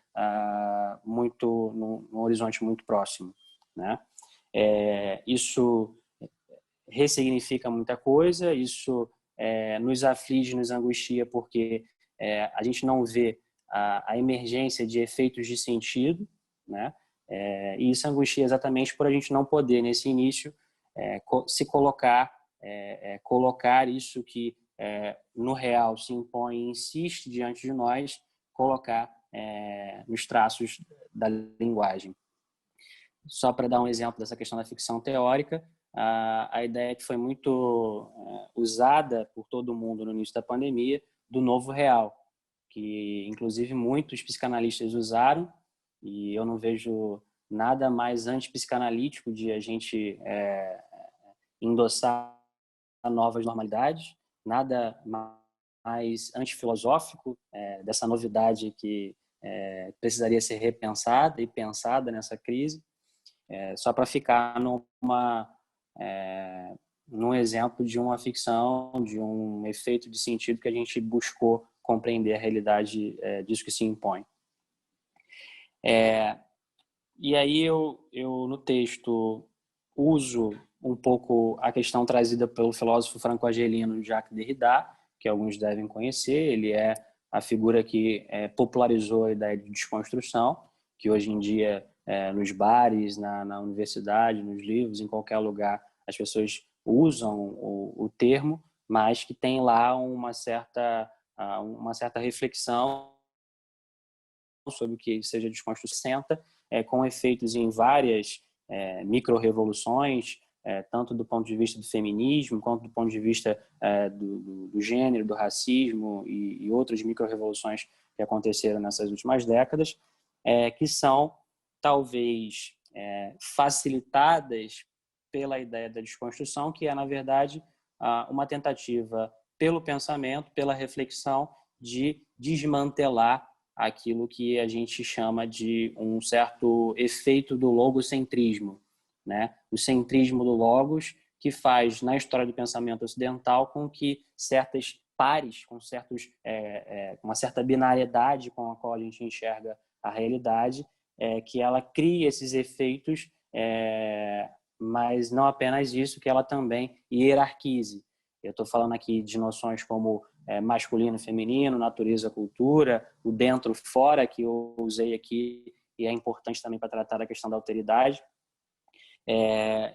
num horizonte muito próximo, né? Isso ressignifica muita coisa, isso nos aflige, nos angustia, porque a gente não vê a emergência de efeitos de sentido, né? E isso angustia exatamente por a gente não poder, nesse início, se colocar isso que no real se impõe e insiste diante de nós, colocar nos traços da linguagem. Só para dar um exemplo dessa questão da ficção teórica, a ideia que foi muito usada por todo mundo no início da pandemia, do novo real, que inclusive muitos psicanalistas usaram, e eu não vejo nada mais antipsicanalítico de a gente endossar novas normalidades, nada mais antifilosófico dessa novidade que precisaria ser repensada e pensada nessa crise, só para ficar num exemplo de uma ficção, de um efeito de sentido que a gente buscou compreender a realidade disso que se impõe. E aí eu no texto uso um pouco a questão trazida pelo filósofo franco-argelino Jacques Derrida, que alguns devem conhecer. Ele é a figura que popularizou a ideia de desconstrução, que hoje em dia nos bares, na universidade, nos livros, em qualquer lugar, as pessoas usam o termo, mas que tem lá uma certa reflexão sobre o que seja desconstrução, com efeitos em várias micro-revoluções, tanto do ponto de vista do feminismo, quanto do ponto de vista do gênero, do racismo e outras micro-revoluções que aconteceram nessas últimas décadas, que são, talvez, facilitadas pela ideia da desconstrução, que é, na verdade, uma tentativa pelo pensamento, pela reflexão, de desmantelar aquilo que a gente chama de um certo efeito do logocentrismo, né? O centrismo do logos, que faz, na história do pensamento ocidental, com que certas pares, com uma certa binariedade com a qual a gente enxerga a realidade, que ela cria esses efeitos, mas não apenas isso, que ela também hierarquize. Eu estou falando aqui de noções como masculino, feminino, natureza, cultura, o dentro, fora, que eu usei aqui e é importante também para tratar da questão da alteridade.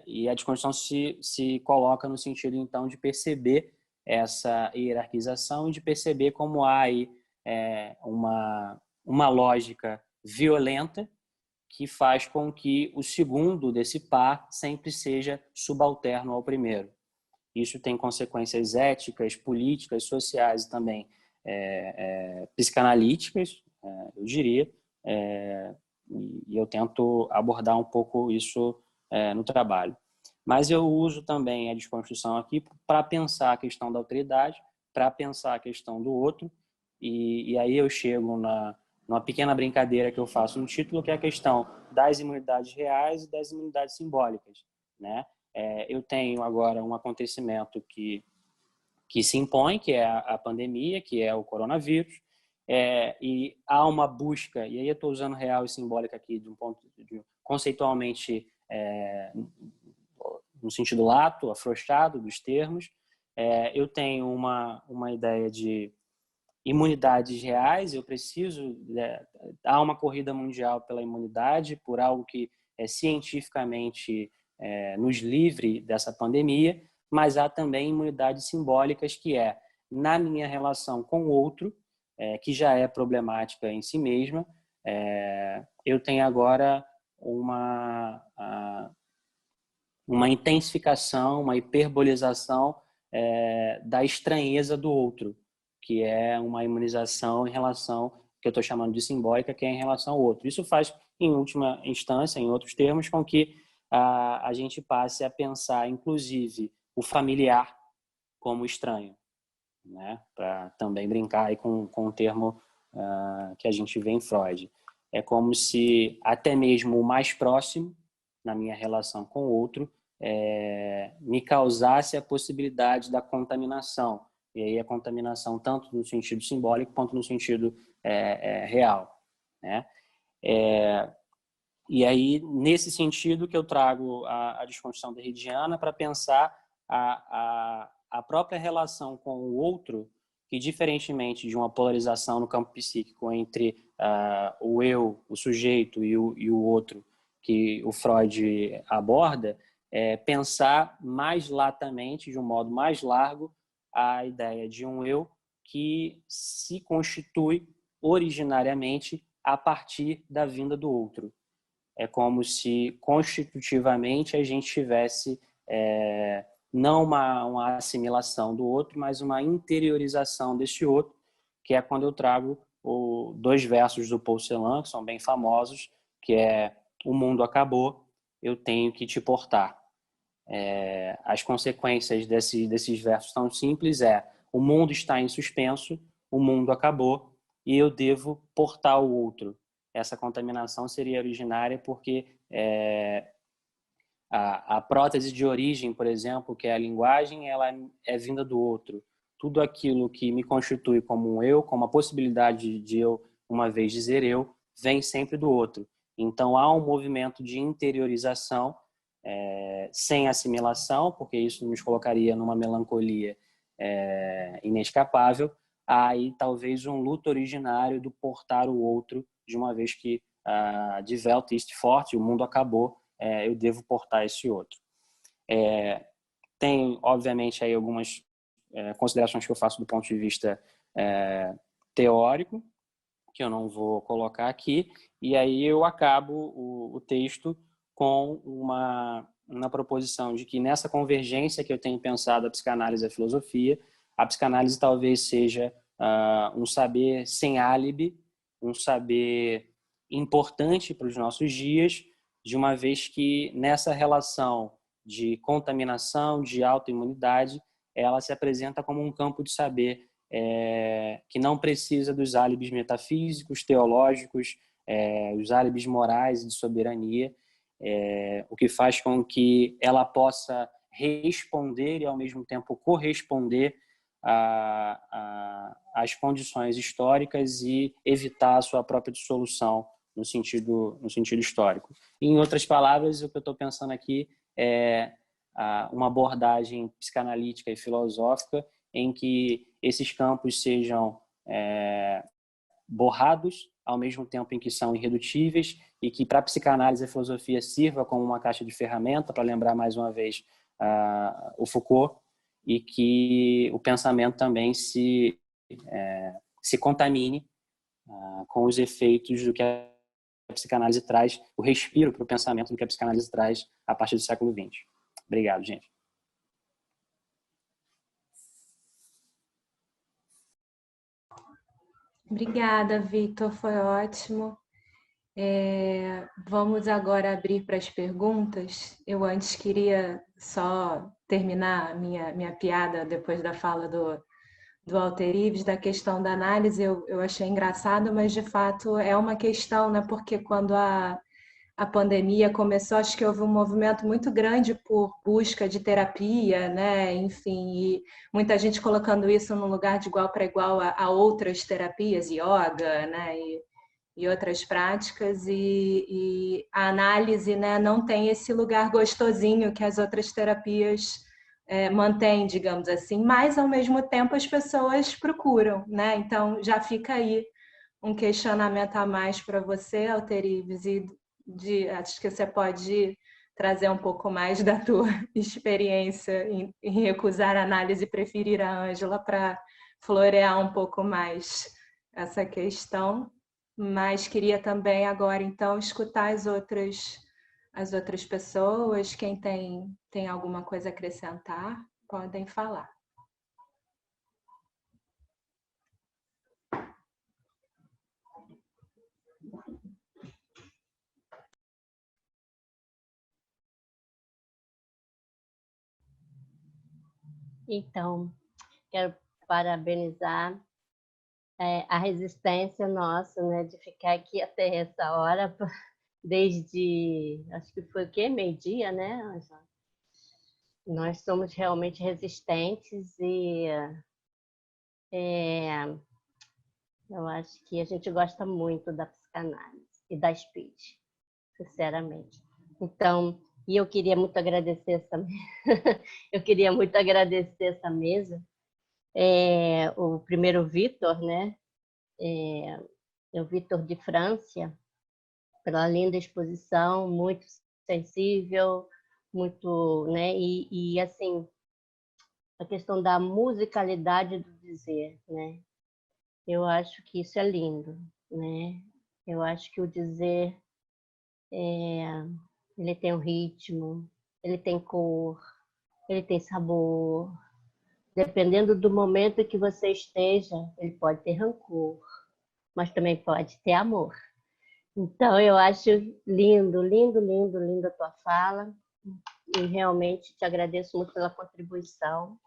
E a desconstrução se coloca no sentido, então, de perceber essa hierarquização e de perceber como há aí uma lógica violenta que faz com que o segundo desse par sempre seja subalterno ao primeiro. Isso tem consequências éticas, políticas, sociais e também psicanalíticas, eu diria, e eu tento abordar um pouco isso no trabalho. Mas eu uso também a desconstrução aqui para pensar a questão da alteridade, para pensar a questão do outro, e aí eu chego numa pequena brincadeira que eu faço no título, que é a questão das imunidades reais e das imunidades simbólicas, né? Eu tenho agora um acontecimento que se impõe, que é a pandemia, que é o coronavírus, e há uma busca, e aí eu estou usando real e simbólica aqui de um ponto conceitualmente no sentido lato, afrouxado dos termos. Eu tenho uma ideia de imunidades reais, eu preciso, há uma corrida mundial pela imunidade, por algo que cientificamente nos livre dessa pandemia, mas há também imunidades simbólicas, que na minha relação com o outro, que já é problemática em si mesma, eu tenho agora uma intensificação, uma hiperbolização da estranheza do outro, que é uma imunização em relação, que eu estou chamando de simbólica, que é em relação ao outro. Isso faz, em última instância, em outros termos, com que a gente passe a pensar, inclusive, o familiar como estranho, né? Para também brincar aí com o termo que a gente vê em Freud. É como se até mesmo o mais próximo, na minha relação com o outro, me causasse a possibilidade da contaminação. E aí a contaminação tanto no sentido simbólico quanto no sentido real, né? E aí, nesse sentido que eu trago a desconstrução derridiana para pensar a própria relação com o outro, que diferentemente de uma polarização no campo psíquico entre o eu, o sujeito e o outro, que o Freud aborda, pensar mais latamente, de um modo mais largo, a ideia de um eu que se constitui originariamente a partir da vinda do outro. É como se constitutivamente a gente tivesse não uma assimilação do outro, mas uma interiorização desse outro, que é quando eu trago dois versos do Paul Celan, que são bem famosos, que é: o mundo acabou, eu tenho que te portar. As consequências desses versos tão simples o mundo está em suspenso, o mundo acabou e eu devo portar o outro. Essa contaminação seria originária porque a prótese de origem, por exemplo, que é a linguagem, ela é vinda do outro. Tudo aquilo que me constitui como um eu, como a possibilidade de eu, uma vez, dizer eu, vem sempre do outro. Então, há um movimento de interiorização sem assimilação, porque isso nos colocaria numa melancolia inescapável. Há aí talvez um luto originário do portar o outro, de uma vez que de Welt ist fort, o mundo acabou, eu devo portar esse outro. Tem, obviamente, aí algumas considerações que eu faço do ponto de vista teórico, que eu não vou colocar aqui, e aí eu acabo o texto com uma proposição de que nessa convergência que eu tenho pensado a psicanálise e a filosofia, a psicanálise talvez seja um saber sem álibi, um saber importante para os nossos dias, de uma vez que nessa relação de contaminação, de autoimunidade, ela se apresenta como um campo de saber que não precisa dos álibis metafísicos, teológicos, os álibis morais e de soberania, o que faz com que ela possa responder e, ao mesmo tempo, corresponder às condições históricas e evitar a sua própria dissolução no sentido histórico. Em outras palavras, o que eu estou pensando aqui é uma abordagem psicanalítica e filosófica em que esses campos sejam borrados, ao mesmo tempo em que são irredutíveis, e que para a psicanálise a filosofia sirva como uma caixa de ferramenta, para lembrar mais uma vez o Foucault, e que o pensamento também se contamine com os efeitos do que a a psicanálise traz, o respiro para o pensamento do que a psicanálise traz a partir do século XX. Obrigado, gente. Obrigada, Victor, foi ótimo. Vamos agora abrir para as perguntas. Eu antes queria só terminar a minha piada depois da fala do Walter Ives, da questão da análise. Eu achei engraçado, mas de fato é uma questão, né? Porque quando a pandemia começou, acho que houve um movimento muito grande por busca de terapia, né? Enfim, e muita gente colocando isso num lugar de igual para igual a outras terapias, yoga, né? E outras práticas, e a análise, né, não tem esse lugar gostosinho que as outras terapias mantêm, digamos assim, mas ao mesmo tempo as pessoas procuram, né? Então já fica aí um questionamento a mais para você, Alterives, e acho que você pode trazer um pouco mais da tua experiência em recusar a análise e preferir a Ângela para florear um pouco mais essa questão. Mas queria também agora, então, escutar as outras pessoas. Quem tem alguma coisa a acrescentar, podem falar. Então, quero parabenizar a resistência nossa, né, de ficar aqui até essa hora, desde, acho que foi o quê? Meio-dia, né, Ângela? Nós somos realmente resistentes e eu acho que a gente gosta muito da psicanálise e da speech, sinceramente. Então, e eu queria muito agradecer eu queria muito agradecer essa mesa. O primeiro Vitor, né? O Vitor de França, pela linda exposição, muito sensível, muito, né? E assim, a questão da musicalidade do dizer, né? Eu acho que isso é lindo, né? Eu acho que o dizer ele tem um ritmo, ele tem cor, ele tem sabor. Dependendo do momento que você esteja, ele pode ter rancor, mas também pode ter amor. Então, eu acho lindo, lindo, lindo, lindo a tua fala. E realmente te agradeço muito pela contribuição.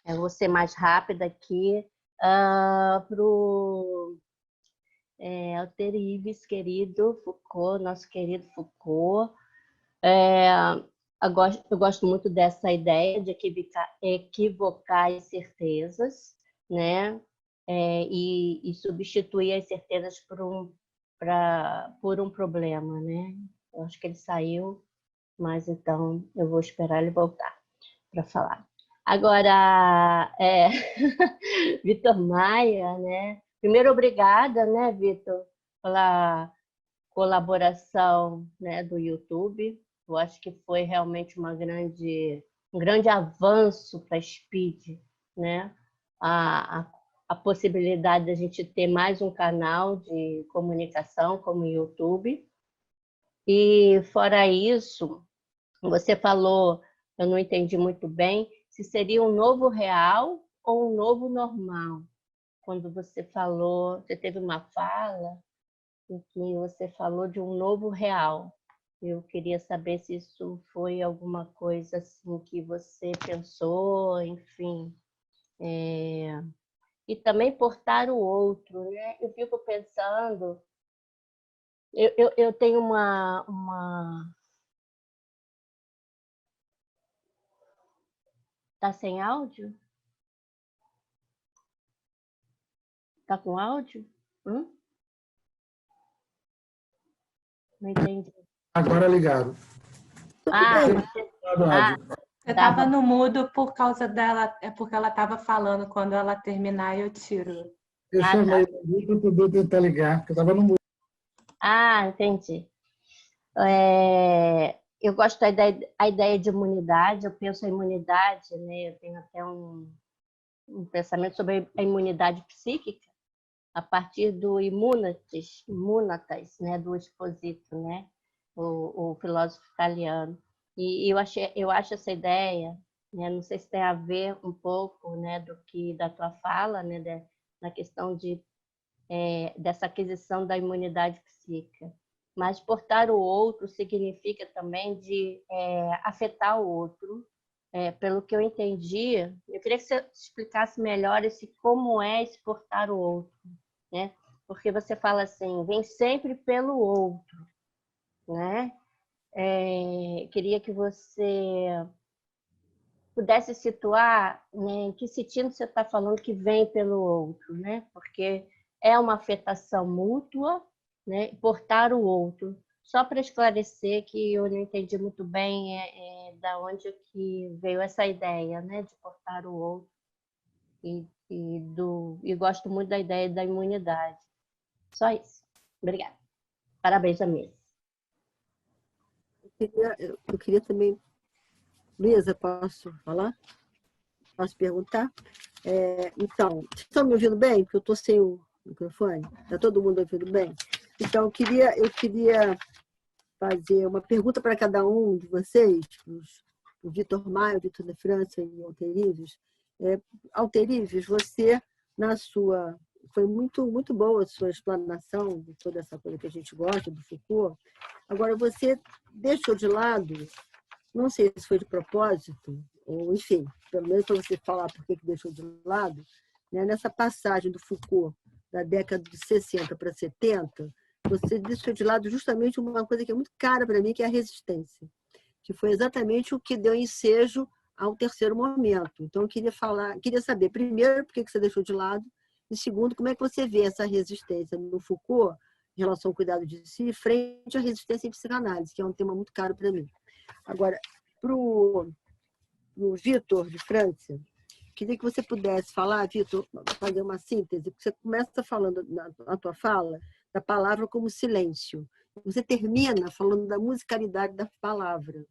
Eu vou ser mais rápida aqui. Para o Alter Ives, querido Foucault, nosso querido Foucault. Eu gosto muito dessa ideia de equivocar as certezas, né? E substituir as certezas por um problema, né? Eu acho que ele saiu, mas então eu vou esperar ele voltar para falar. Agora, Vitor Maia, né? Primeiro, obrigada, né, Vitor, pela colaboração, né, do YouTube. Eu acho que foi realmente um grande avanço para a Speed, né? A possibilidade de a gente ter mais um canal de comunicação como o YouTube. E fora isso, você falou, eu não entendi muito bem, se seria um novo real ou um novo normal. Quando você falou, você teve uma fala em que você falou de um novo real. Eu queria saber se isso foi alguma coisa assim que você pensou, enfim. E também portar o outro, né? Eu fico pensando, eu tenho uma... Tá sem áudio? Tá com áudio? Não entendi. Agora ligado. Você estava no mudo por causa dela, é porque ela estava falando. Quando ela terminar, eu tiro. Eu chamei para poder tentar ligar, porque eu estava no mudo. Entendi. Eu gosto da ideia de imunidade, eu penso em imunidade, né? Eu tenho até um pensamento sobre a imunidade psíquica, a partir do Immunatas, né, do Exposito, né, o filósofo italiano. E eu acho essa ideia, né, não sei se tem a ver um pouco, né, da tua fala, né, na questão dessa aquisição da imunidade psíquica. Mas portar o outro significa também de afetar o outro. Pelo que eu entendi, eu queria que você explicasse melhor como é esse portar o outro, né? Porque você fala assim, vem sempre pelo outro, né? Queria que você pudesse situar, né, em que sentido você está falando que vem pelo outro, né? Porque é uma afetação mútua, né? Portar o outro. Só para esclarecer que eu não entendi muito bem da onde que veio essa ideia, né, de portar o outro. E gosto muito da ideia da imunidade. Só isso. Obrigada. Parabéns, Amir. Eu queria também... Luísa, posso falar? Posso perguntar? Então, estão me ouvindo bem? Porque eu estou sem o microfone. Está todo mundo ouvindo bem? Então, eu queria fazer uma pergunta para cada um de vocês, o Vitor Maia, o Vitor da França e o Alterives. Alterives, você, foi muito boa a sua explanação de toda essa coisa que a gente gosta, do Foucault. Agora, você deixou de lado, não sei se foi de propósito, ou enfim, pelo menos para você falar por que deixou de lado, né, nessa passagem do Foucault, da década de 60 para 70, você deixou de lado justamente uma coisa que é muito cara para mim, que é a resistência, que foi exatamente o que deu ensejo ao terceiro momento. Então, eu queria saber, primeiro, por que você deixou de lado, e segundo, como é que você vê essa resistência no Foucault, em relação ao cuidado de si, frente à resistência em psicanálise, que é um tema muito caro para mim. Agora, para o Vitor de França, queria que você pudesse falar, Vitor, fazer uma síntese, porque você começa falando na tua fala da palavra como silêncio. Você termina falando da musicalidade da palavra.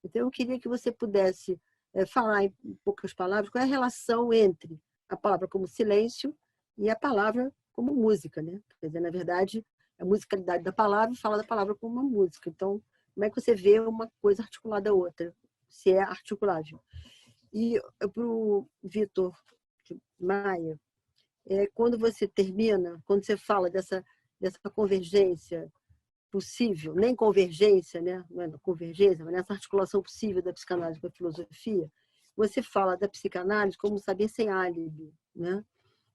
Então, eu queria que você pudesse falar, em poucas palavras, qual é a relação entre a palavra como silêncio e a palavra como música, né? Quer dizer, na verdade, a musicalidade da palavra fala da palavra como uma música. Então, como é que você vê uma coisa articulada à outra? Se é articulável. E para o Vitor Maia, quando você termina, quando você fala dessa convergência possível, nem convergência, né? Não é convergência, mas nessa articulação possível da psicanálise com a filosofia, você fala da psicanálise como saber sem álibi, né?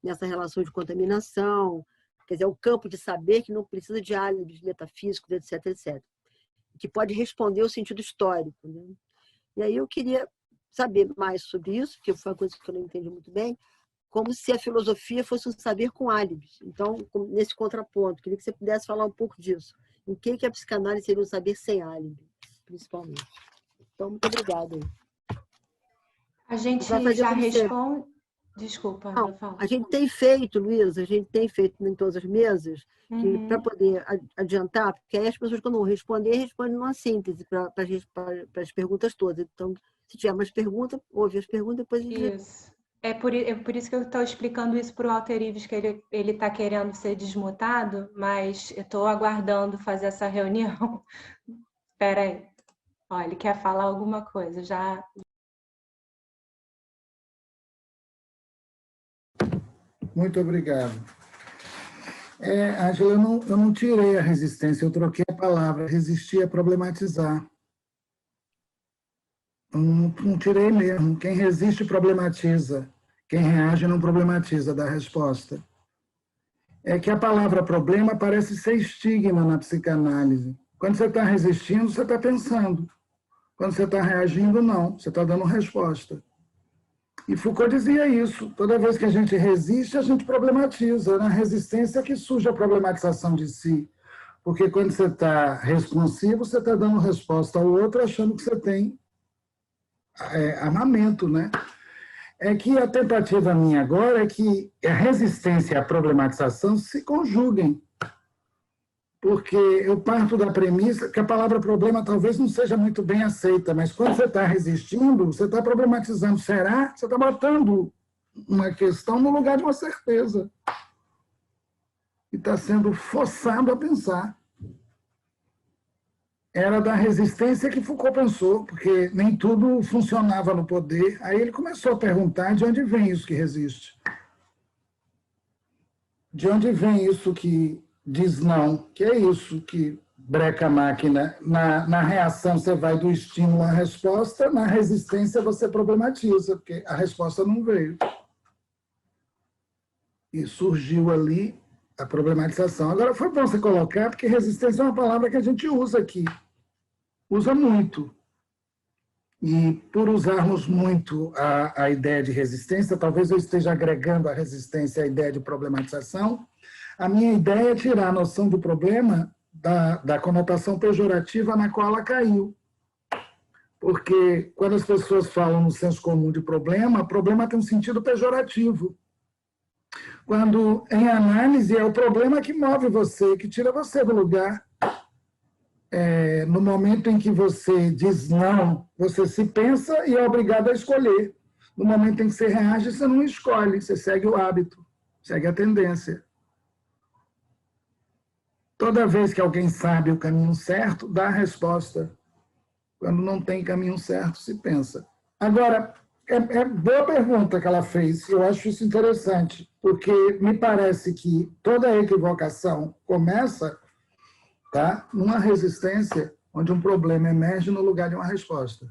Nessa relação de contaminação, quer dizer, o campo de saber que não precisa de álibis metafísicos, etc., etc., que pode responder ao sentido histórico, né? E aí eu queria saber mais sobre isso, porque foi uma coisa que eu não entendi muito bem, como se a filosofia fosse um saber com álibis. Então, nesse contraponto, queria que você pudesse falar um pouco disso. Em que a psicanálise seria um saber sem álibi, principalmente. Então, muito obrigada. A gente já responde... Desculpa, não falo. A gente tem feito, Luísa, em todas as mesas, para poder adiantar, porque aí as pessoas, quando vão respondem numa síntese para as perguntas todas. Então, se tiver mais perguntas, ouve as perguntas, depois a gente... Isso. É por isso que eu estou explicando isso para o Alterives, que ele está querendo ser desmutado, mas eu estou aguardando fazer essa reunião. Espera aí. Olha, ele quer falar alguma coisa, já... Muito obrigado. Ângela, eu não tirei a resistência, eu troquei a palavra. Resistir é problematizar. Não tirei mesmo. Quem resiste problematiza. Quem reage não problematiza, dá resposta. É que a palavra problema parece ser estigma na psicanálise. Quando você está resistindo, você está pensando. Quando você está reagindo, não. Você está dando resposta. E Foucault dizia isso. Toda vez que a gente resiste, a gente problematiza. Na resistência é que surge a problematização de si. Porque quando você está responsivo, você está dando resposta ao outro, achando que você tem armamento, né? É que a tentativa minha agora é que a resistência e a problematização se conjuguem. Porque eu parto da premissa que a palavra problema talvez não seja muito bem aceita, mas quando você está resistindo, você está problematizando. Será? Você está botando uma questão no lugar de uma certeza. está sendo forçado a pensar. Era da resistência que Foucault pensou, porque nem tudo funcionava no poder. Aí ele começou a perguntar de onde vem isso que resiste. De onde vem isso que diz não? Que é isso que breca a máquina. Na reação você vai do estímulo à resposta, na resistência você problematiza, porque a resposta não veio. E surgiu ali a problematização. Agora, foi bom você colocar, porque resistência é uma palavra que a gente usa aqui. Usa muito. E por usarmos muito a ideia de resistência, talvez eu esteja agregando à resistência a ideia de problematização, a minha ideia é tirar a noção do problema da conotação pejorativa na qual ela caiu. Porque quando as pessoas falam no senso comum de problema, problema tem um sentido pejorativo. Quando, em análise, é o problema que move você, que tira você do lugar. No momento em que você diz não, você se pensa e é obrigado a escolher. No momento em que você reage, você não escolhe, você segue o hábito, segue a tendência. Toda vez que alguém sabe o caminho certo, dá a resposta. Quando não tem caminho certo, se pensa. Agora, é boa pergunta que ela fez, eu acho isso interessante, porque me parece que toda equivocação começa, tá, numa resistência onde um problema emerge no lugar de uma resposta.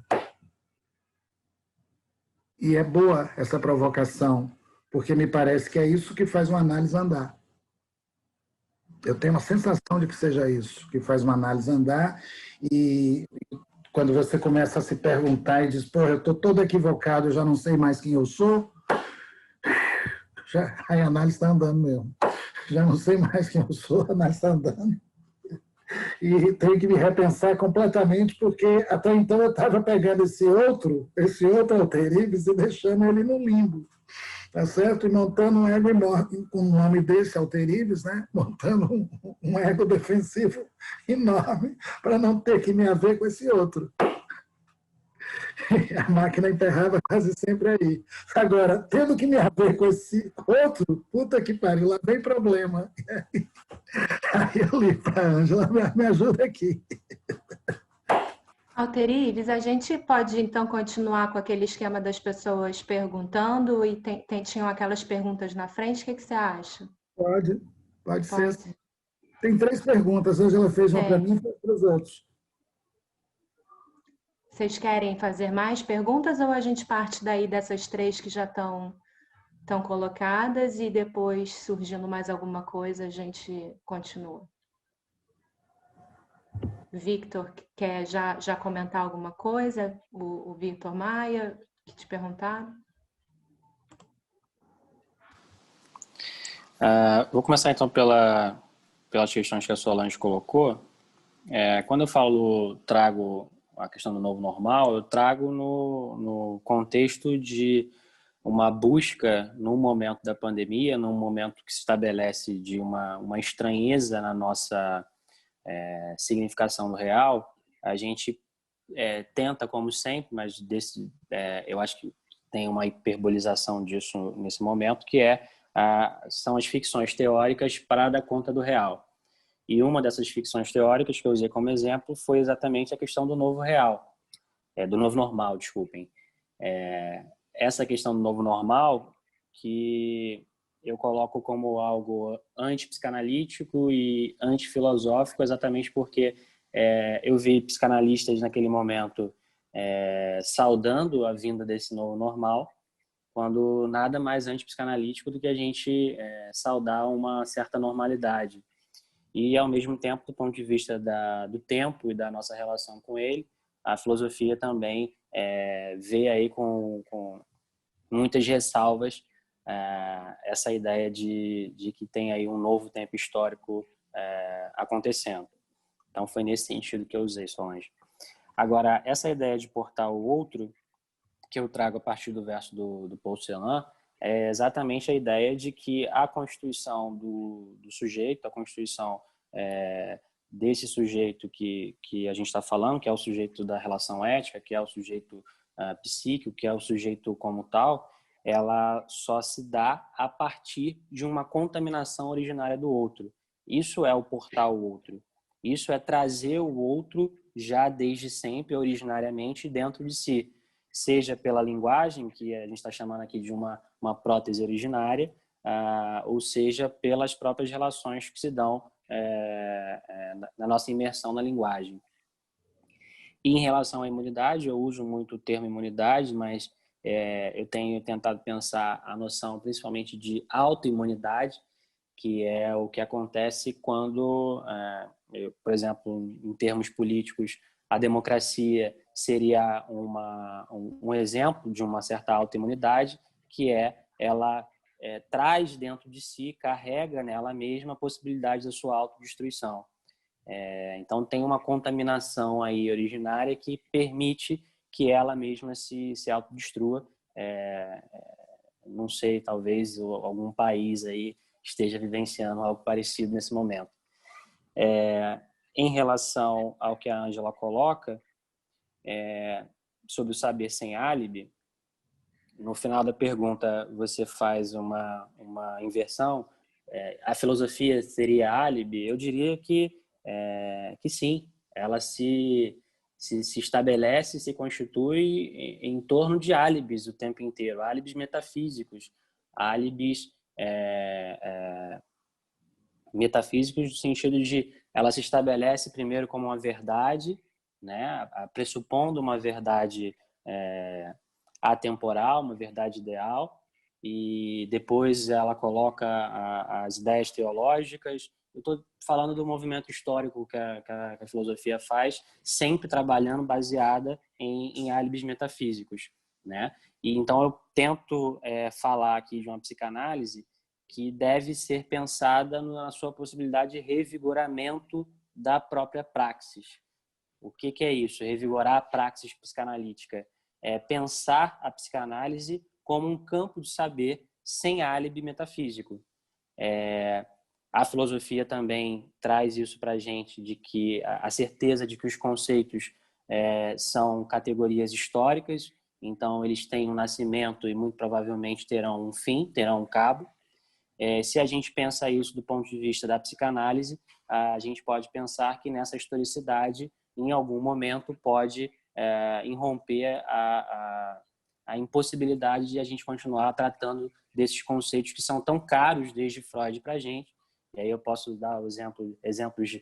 E é boa essa provocação, porque me parece que é isso que faz uma análise andar. Eu tenho uma sensação de que seja isso, que faz uma análise andar, e quando você começa a se perguntar e diz, pô, eu estou todo equivocado, eu já não sei mais quem eu sou, a análise está andando mesmo. Já não sei mais quem eu sou, a análise está andando. E tenho que me repensar completamente, porque até então eu estava pegando esse outro Alteribes e deixando ele no limbo, tá certo? E montando um ego enorme, com o nome desse Alteribes, né? Montando um ego defensivo enorme para não ter que me haver com esse outro. A máquina emperrava quase sempre aí. Agora, tendo que me haver com esse outro, puta que pariu, lá vem problema. Aí eu li para a Ângela, me ajuda aqui. Alterives, a gente pode então continuar com aquele esquema das pessoas perguntando e tinham aquelas perguntas na frente, o que você acha? Pode ser. Tem 3 perguntas, a Ângela fez uma para mim e fez para os outros. Vocês querem fazer mais perguntas ou a gente parte daí dessas 3 que já estão colocadas e depois, surgindo mais alguma coisa, a gente continua? Victor, quer já comentar alguma coisa? O Victor Maia, que te perguntaram? Vou começar então pelas questões que a Solange colocou. Quando eu trago a questão do novo normal, eu trago no contexto de uma busca no momento da pandemia, num momento que se estabelece de uma estranheza na nossa significação do real. A gente tenta, como sempre, mas eu acho que tem uma hiperbolização disso nesse momento, que são as ficções teóricas para dar conta do real. E uma dessas ficções teóricas que eu usei como exemplo foi exatamente a questão do novo real, do novo normal, desculpem. Essa questão do novo normal, que eu coloco como algo antipsicanalítico e antifilosófico, exatamente porque eu vi psicanalistas naquele momento saudando a vinda desse novo normal, quando nada mais antipsicanalítico do que a gente saudar uma certa normalidade. E, ao mesmo tempo, do ponto de vista do tempo e da nossa relação com ele, a filosofia também vê aí com muitas ressalvas essa ideia de que tem aí um novo tempo histórico acontecendo. Então, foi nesse sentido que eu usei, Solange. Agora, essa ideia de portar o outro, que eu trago a partir do verso do Paul Celan, é exatamente a ideia de que a constituição do sujeito, a constituição desse sujeito que a gente está falando, que é o sujeito da relação ética, que é o sujeito psíquico, que é o sujeito como tal, ela só se dá a partir de uma contaminação originária do outro. Isso é o portal outro. Isso é trazer o outro já desde sempre, originariamente, dentro de si. Seja pela linguagem, que a gente está chamando aqui de uma prótese originária, ou seja, pelas próprias relações que se dão na nossa imersão na linguagem. E em relação à imunidade, eu uso muito o termo imunidade, mas eu tenho tentado pensar a noção principalmente de autoimunidade, que é o que acontece quando, por exemplo, em termos políticos, a democracia seria um exemplo de uma certa autoimunidade, que ela traz dentro de si, carrega nela mesma a possibilidade da sua autodestruição. Então tem uma contaminação aí originária que permite que ela mesma se autodestrua. Não sei, talvez algum país aí esteja vivenciando algo parecido nesse momento. Em relação ao que a Ângela coloca sobre o saber sem álibi, no final da pergunta você faz uma inversão. A filosofia seria álibi? Eu diria que sim, ela se estabelece, se constitui em torno de álibis o tempo inteiro, álibis metafísicos, álibis metafísicos no sentido de ela se estabelece primeiro como uma verdade, né, pressupondo uma verdade atemporal, uma verdade ideal, e depois ela coloca as ideias teológicas. Eu estou falando do movimento histórico que a filosofia faz, sempre trabalhando baseada em álibis metafísicos, né? E então eu tento falar aqui de uma psicanálise que deve ser pensada na sua possibilidade de revigoramento da própria praxis. O que é isso? Revigorar a praxis psicanalítica. É pensar a psicanálise como um campo de saber sem álibi metafísico. A filosofia também traz isso para a gente, de que a certeza de que os conceitos são categorias históricas, então eles têm um nascimento e muito provavelmente terão um fim, terão um cabo. Se a gente pensa isso do ponto de vista da psicanálise, a gente pode pensar que nessa historicidade, em algum momento, pode irromper a impossibilidade de a gente continuar tratando desses conceitos que são tão caros desde Freud para a gente. E aí eu posso dar exemplos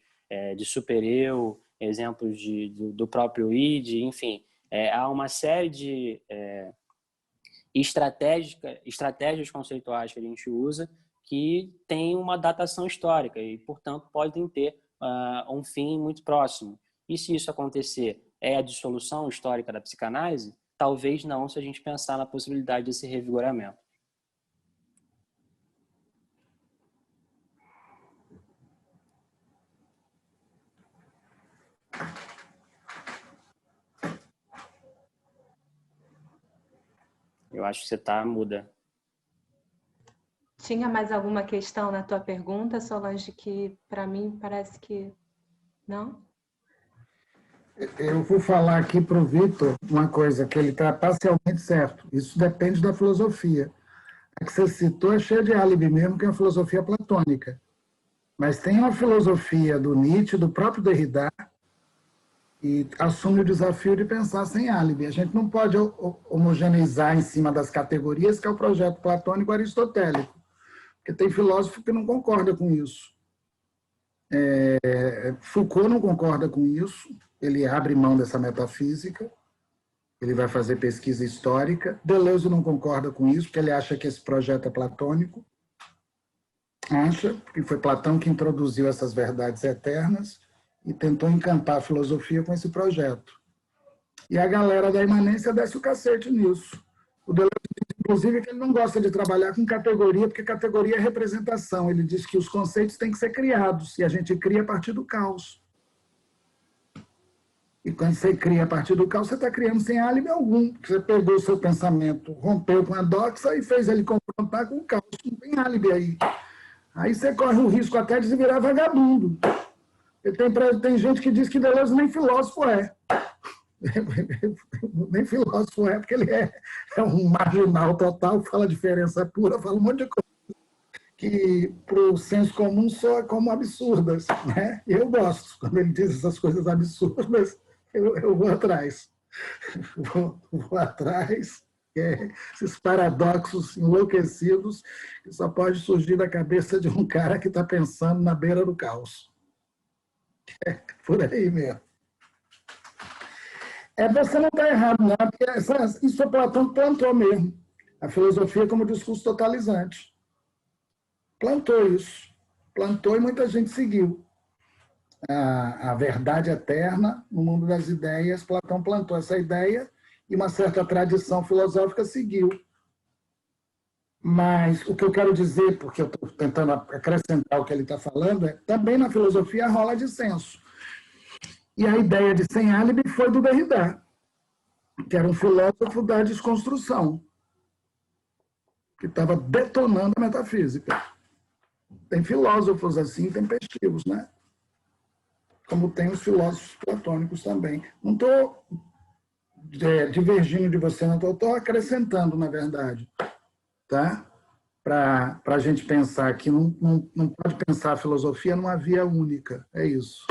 de super-eu, exemplos do próprio id, enfim. Há uma série de estratégias conceituais que a gente usa que tem uma datação histórica e, portanto, podem ter um fim muito próximo. E se isso acontecer, é a dissolução histórica da psicanálise? Talvez não, se a gente pensar na possibilidade desse revigoramento. Eu acho que você está muda. Tinha mais alguma questão na tua pergunta, Solange, que para mim parece que não? Eu vou falar aqui para o Vitor uma coisa, que ele está parcialmente certo. Isso depende da filosofia. A que você citou é cheia de álibi mesmo, que é a filosofia platônica. Mas tem uma filosofia do Nietzsche, do próprio Derrida, e assume o desafio de pensar sem álibi. A gente não pode homogeneizar em cima das categorias, que é o projeto platônico aristotélico, porque tem filósofo que não concorda com isso. Foucault não concorda com isso, ele abre mão dessa metafísica, ele vai fazer pesquisa histórica. Deleuze não concorda com isso, porque ele acha que esse projeto é platônico, acha que foi Platão que introduziu essas verdades eternas e tentou encantar a filosofia com esse projeto. E a galera da imanência desce o cacete nisso. O Deleuze diz, inclusive, que ele não gosta de trabalhar com categoria, porque categoria é representação. Ele diz que os conceitos têm que ser criados, e a gente cria a partir do caos. E quando você cria a partir do caos, você está criando sem álibi algum. Você pegou o seu pensamento, rompeu com a doxa e fez ele confrontar com o caos. Não tem álibi aí. Aí você corre o risco até de se virar vagabundo. Tem gente que diz que Deleuze nem filósofo é. Nem filósofo porque ele é um marginal total, fala diferença pura, fala um monte de coisa que para o senso comum soa como absurdas, né? E eu gosto, quando ele diz essas coisas absurdas, eu vou atrás. Vou atrás, esses paradoxos enlouquecidos que só pode surgir da cabeça de um cara que está pensando na beira do caos. É por aí mesmo. Você não está errado, não, porque isso o Platão plantou mesmo. A filosofia como discurso totalizante. Plantou isso. Plantou e muita gente seguiu. A verdade eterna no mundo das ideias, Platão plantou essa ideia e uma certa tradição filosófica seguiu. Mas o que eu quero dizer, porque eu estou tentando acrescentar o que ele está falando, também na filosofia rola dissenso. E a ideia de sem álibi foi do Derrida, que era um filósofo da desconstrução, que estava detonando a metafísica. Tem filósofos assim, tem pesquisas, né? Como tem os filósofos platônicos também. Não estou divergindo de você, não estou acrescentando, na verdade, tá? Para a gente pensar que não pode pensar a filosofia numa via única, é isso.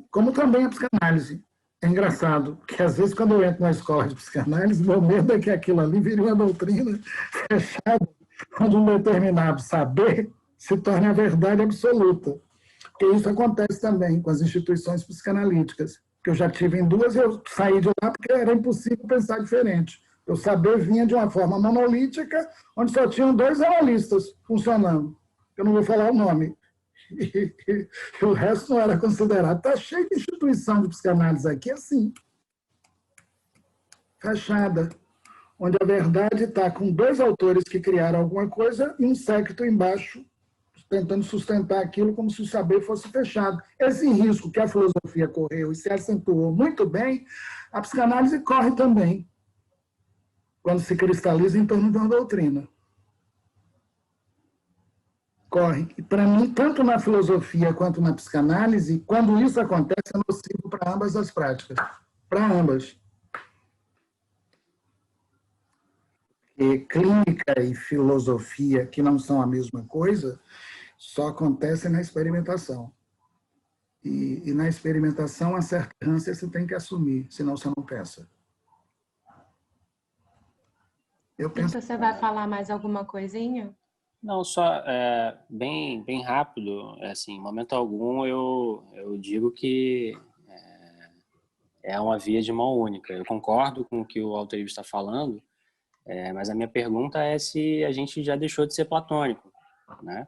Como também a psicanálise. É engraçado, porque às vezes quando eu entro na escola de psicanálise, meu medo é que aquilo ali vire uma doutrina fechada, onde um determinado saber se torne a verdade absoluta. Porque isso acontece também com as instituições psicanalíticas, que eu já tive em duas, eu saí de lá porque era impossível pensar diferente. O saber vinha de uma forma monolítica, onde só tinham 2 analistas funcionando. Eu não vou falar o nome. E o resto não era considerado. Está cheio de instituição de psicanálise aqui, assim, fechada, onde a verdade está com 2 autores que criaram alguma coisa e um séquito embaixo tentando sustentar aquilo como se o saber fosse fechado. Esse risco que a filosofia correu e se acentuou muito bem, a psicanálise corre também, quando se cristaliza em torno de uma doutrina. Corre. E, para mim, tanto na filosofia quanto na psicanálise, quando isso acontece, é nocivo para ambas as práticas. Para ambas. E clínica e filosofia, que não são a mesma coisa, só acontecem na experimentação. E na experimentação, a certa ânsia você tem que assumir, senão você não pensa. Eu penso... Então, você vai falar mais alguma coisinha? Não, só bem rápido, assim, em momento algum eu digo que é uma via de mão única. Eu concordo com o que o Altair está falando, mas a minha pergunta é se a gente já deixou de ser platônico, né?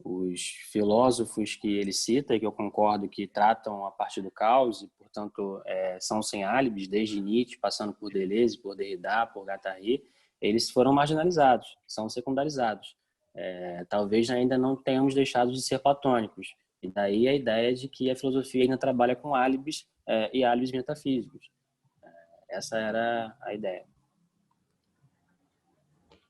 Os filósofos que ele cita, que eu concordo que tratam a partir do caos, e, portanto, são sem álibis, desde Nietzsche, passando por Deleuze, por Derrida, por Guattari, eles foram marginalizados, são secundarizados. Talvez ainda não tenhamos deixado de ser platônicos. E daí a ideia de que a filosofia ainda trabalha com álibis e álibis metafísicos. Essa era a ideia.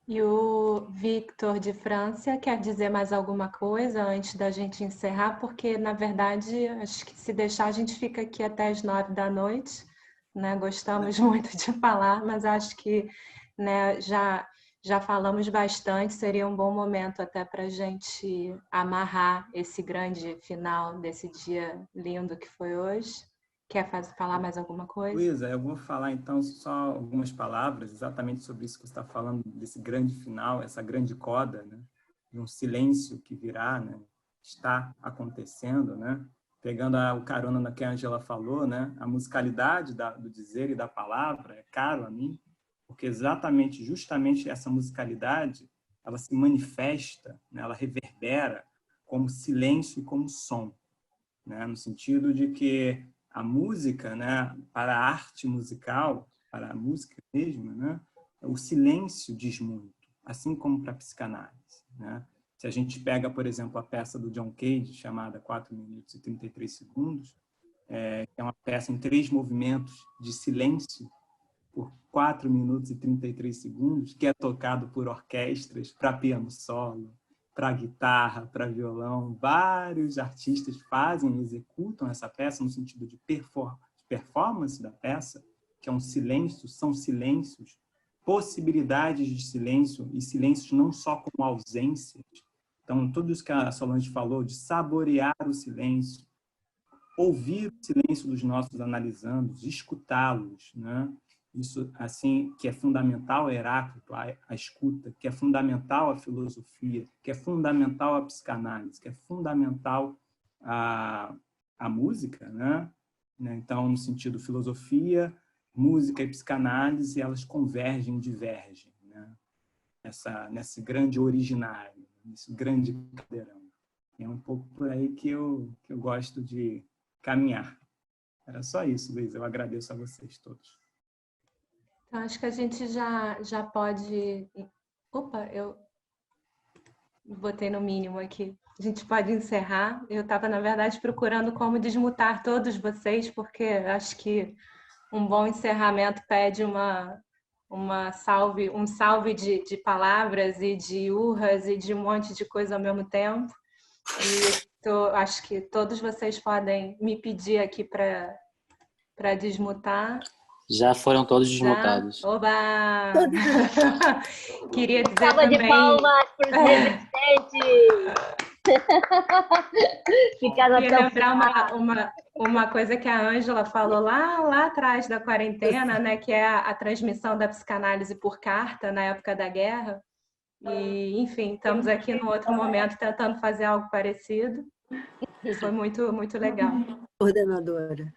E o Victor de França quer dizer mais alguma coisa antes da gente encerrar? Porque, na verdade, acho que se deixar, a gente fica aqui até as 9 da noite, né? Gostamos muito de falar, mas acho que, né, já falamos bastante, seria um bom momento até para a gente amarrar esse grande final desse dia lindo que foi hoje. Quer falar mais alguma coisa? Luísa, eu vou falar então só algumas palavras exatamente sobre isso que você está falando, desse grande final, essa grande coda, né? De um silêncio que virá, né? Está acontecendo, né? Pegando o carona no que a Angela falou, né? A musicalidade do dizer e da palavra é caro a mim, porque justamente essa musicalidade, ela se manifesta, né? Ela reverbera como silêncio e como som, né? No sentido de que a música, né, para a arte musical, para a música mesmo, né, o silêncio diz muito, assim como para a psicanálise, né? Se a gente pega, por exemplo, a peça do John Cage, chamada 4 minutos e 33 segundos, que é uma peça em 3 movimentos de silêncio, por 4 minutos e 33 segundos, que é tocado por orquestras para piano solo, para guitarra, para violão. Vários artistas fazem, executam essa peça no sentido de performance da peça, que é um silêncio, são silêncios possibilidades de silêncio, e silêncios não só como ausências. Então, tudo isso que a Solange falou, de saborear o silêncio, ouvir o silêncio dos nossos analisandos, escutá-los, né? Isso, assim, que é fundamental a Heráclito, a escuta, que é fundamental a filosofia, que é fundamental a psicanálise, que é fundamental a música, né? Então, no sentido filosofia, música e psicanálise, elas convergem, divergem, né? Nesse grande originário, nesse grande cadeirão. É um pouco por aí que eu gosto de caminhar. Era só isso, Luiz. Eu agradeço a vocês todos. Então, acho que a gente já pode... Opa, eu botei no mínimo aqui. A gente pode encerrar. Eu estava, na verdade, procurando como desmutar todos vocês, porque acho que um bom encerramento pede um salve de palavras e de urras e de um monte de coisa ao mesmo tempo. E acho que todos vocês podem me pedir aqui para desmutar. Já foram todos desmutados. Oba! Queria dizer Salva também... de palmas para os resistentes! Queria lembrar uma coisa que a Ângela falou lá atrás da quarentena, né, que é a transmissão da psicanálise por carta na época da guerra. E, enfim, estamos aqui num outro momento tentando fazer algo parecido. Foi muito, muito legal. Coordenadora.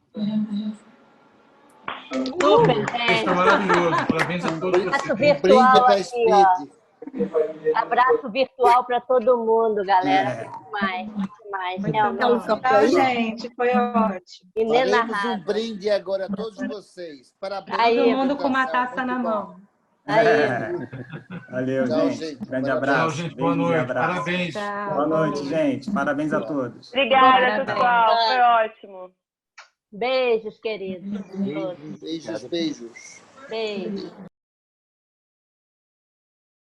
Super, gente. Está maravilhoso. Parabéns a todos vocês. Abraço virtual aqui, ó. Abraço virtual para todo mundo, galera. Muito mais. Tchau, gente. Foi ótimo. Faremos um brinde agora a todos vocês. Parabéns. Todo mundo com uma taça na mão. Valeu, Tchau, gente. Grande abraço. Tchau, gente. Boa noite. Parabéns. Boa noite, gente. Parabéns a todos. Obrigada, pessoal. Foi ótimo. Beijos, queridos. Beijos. Beijo.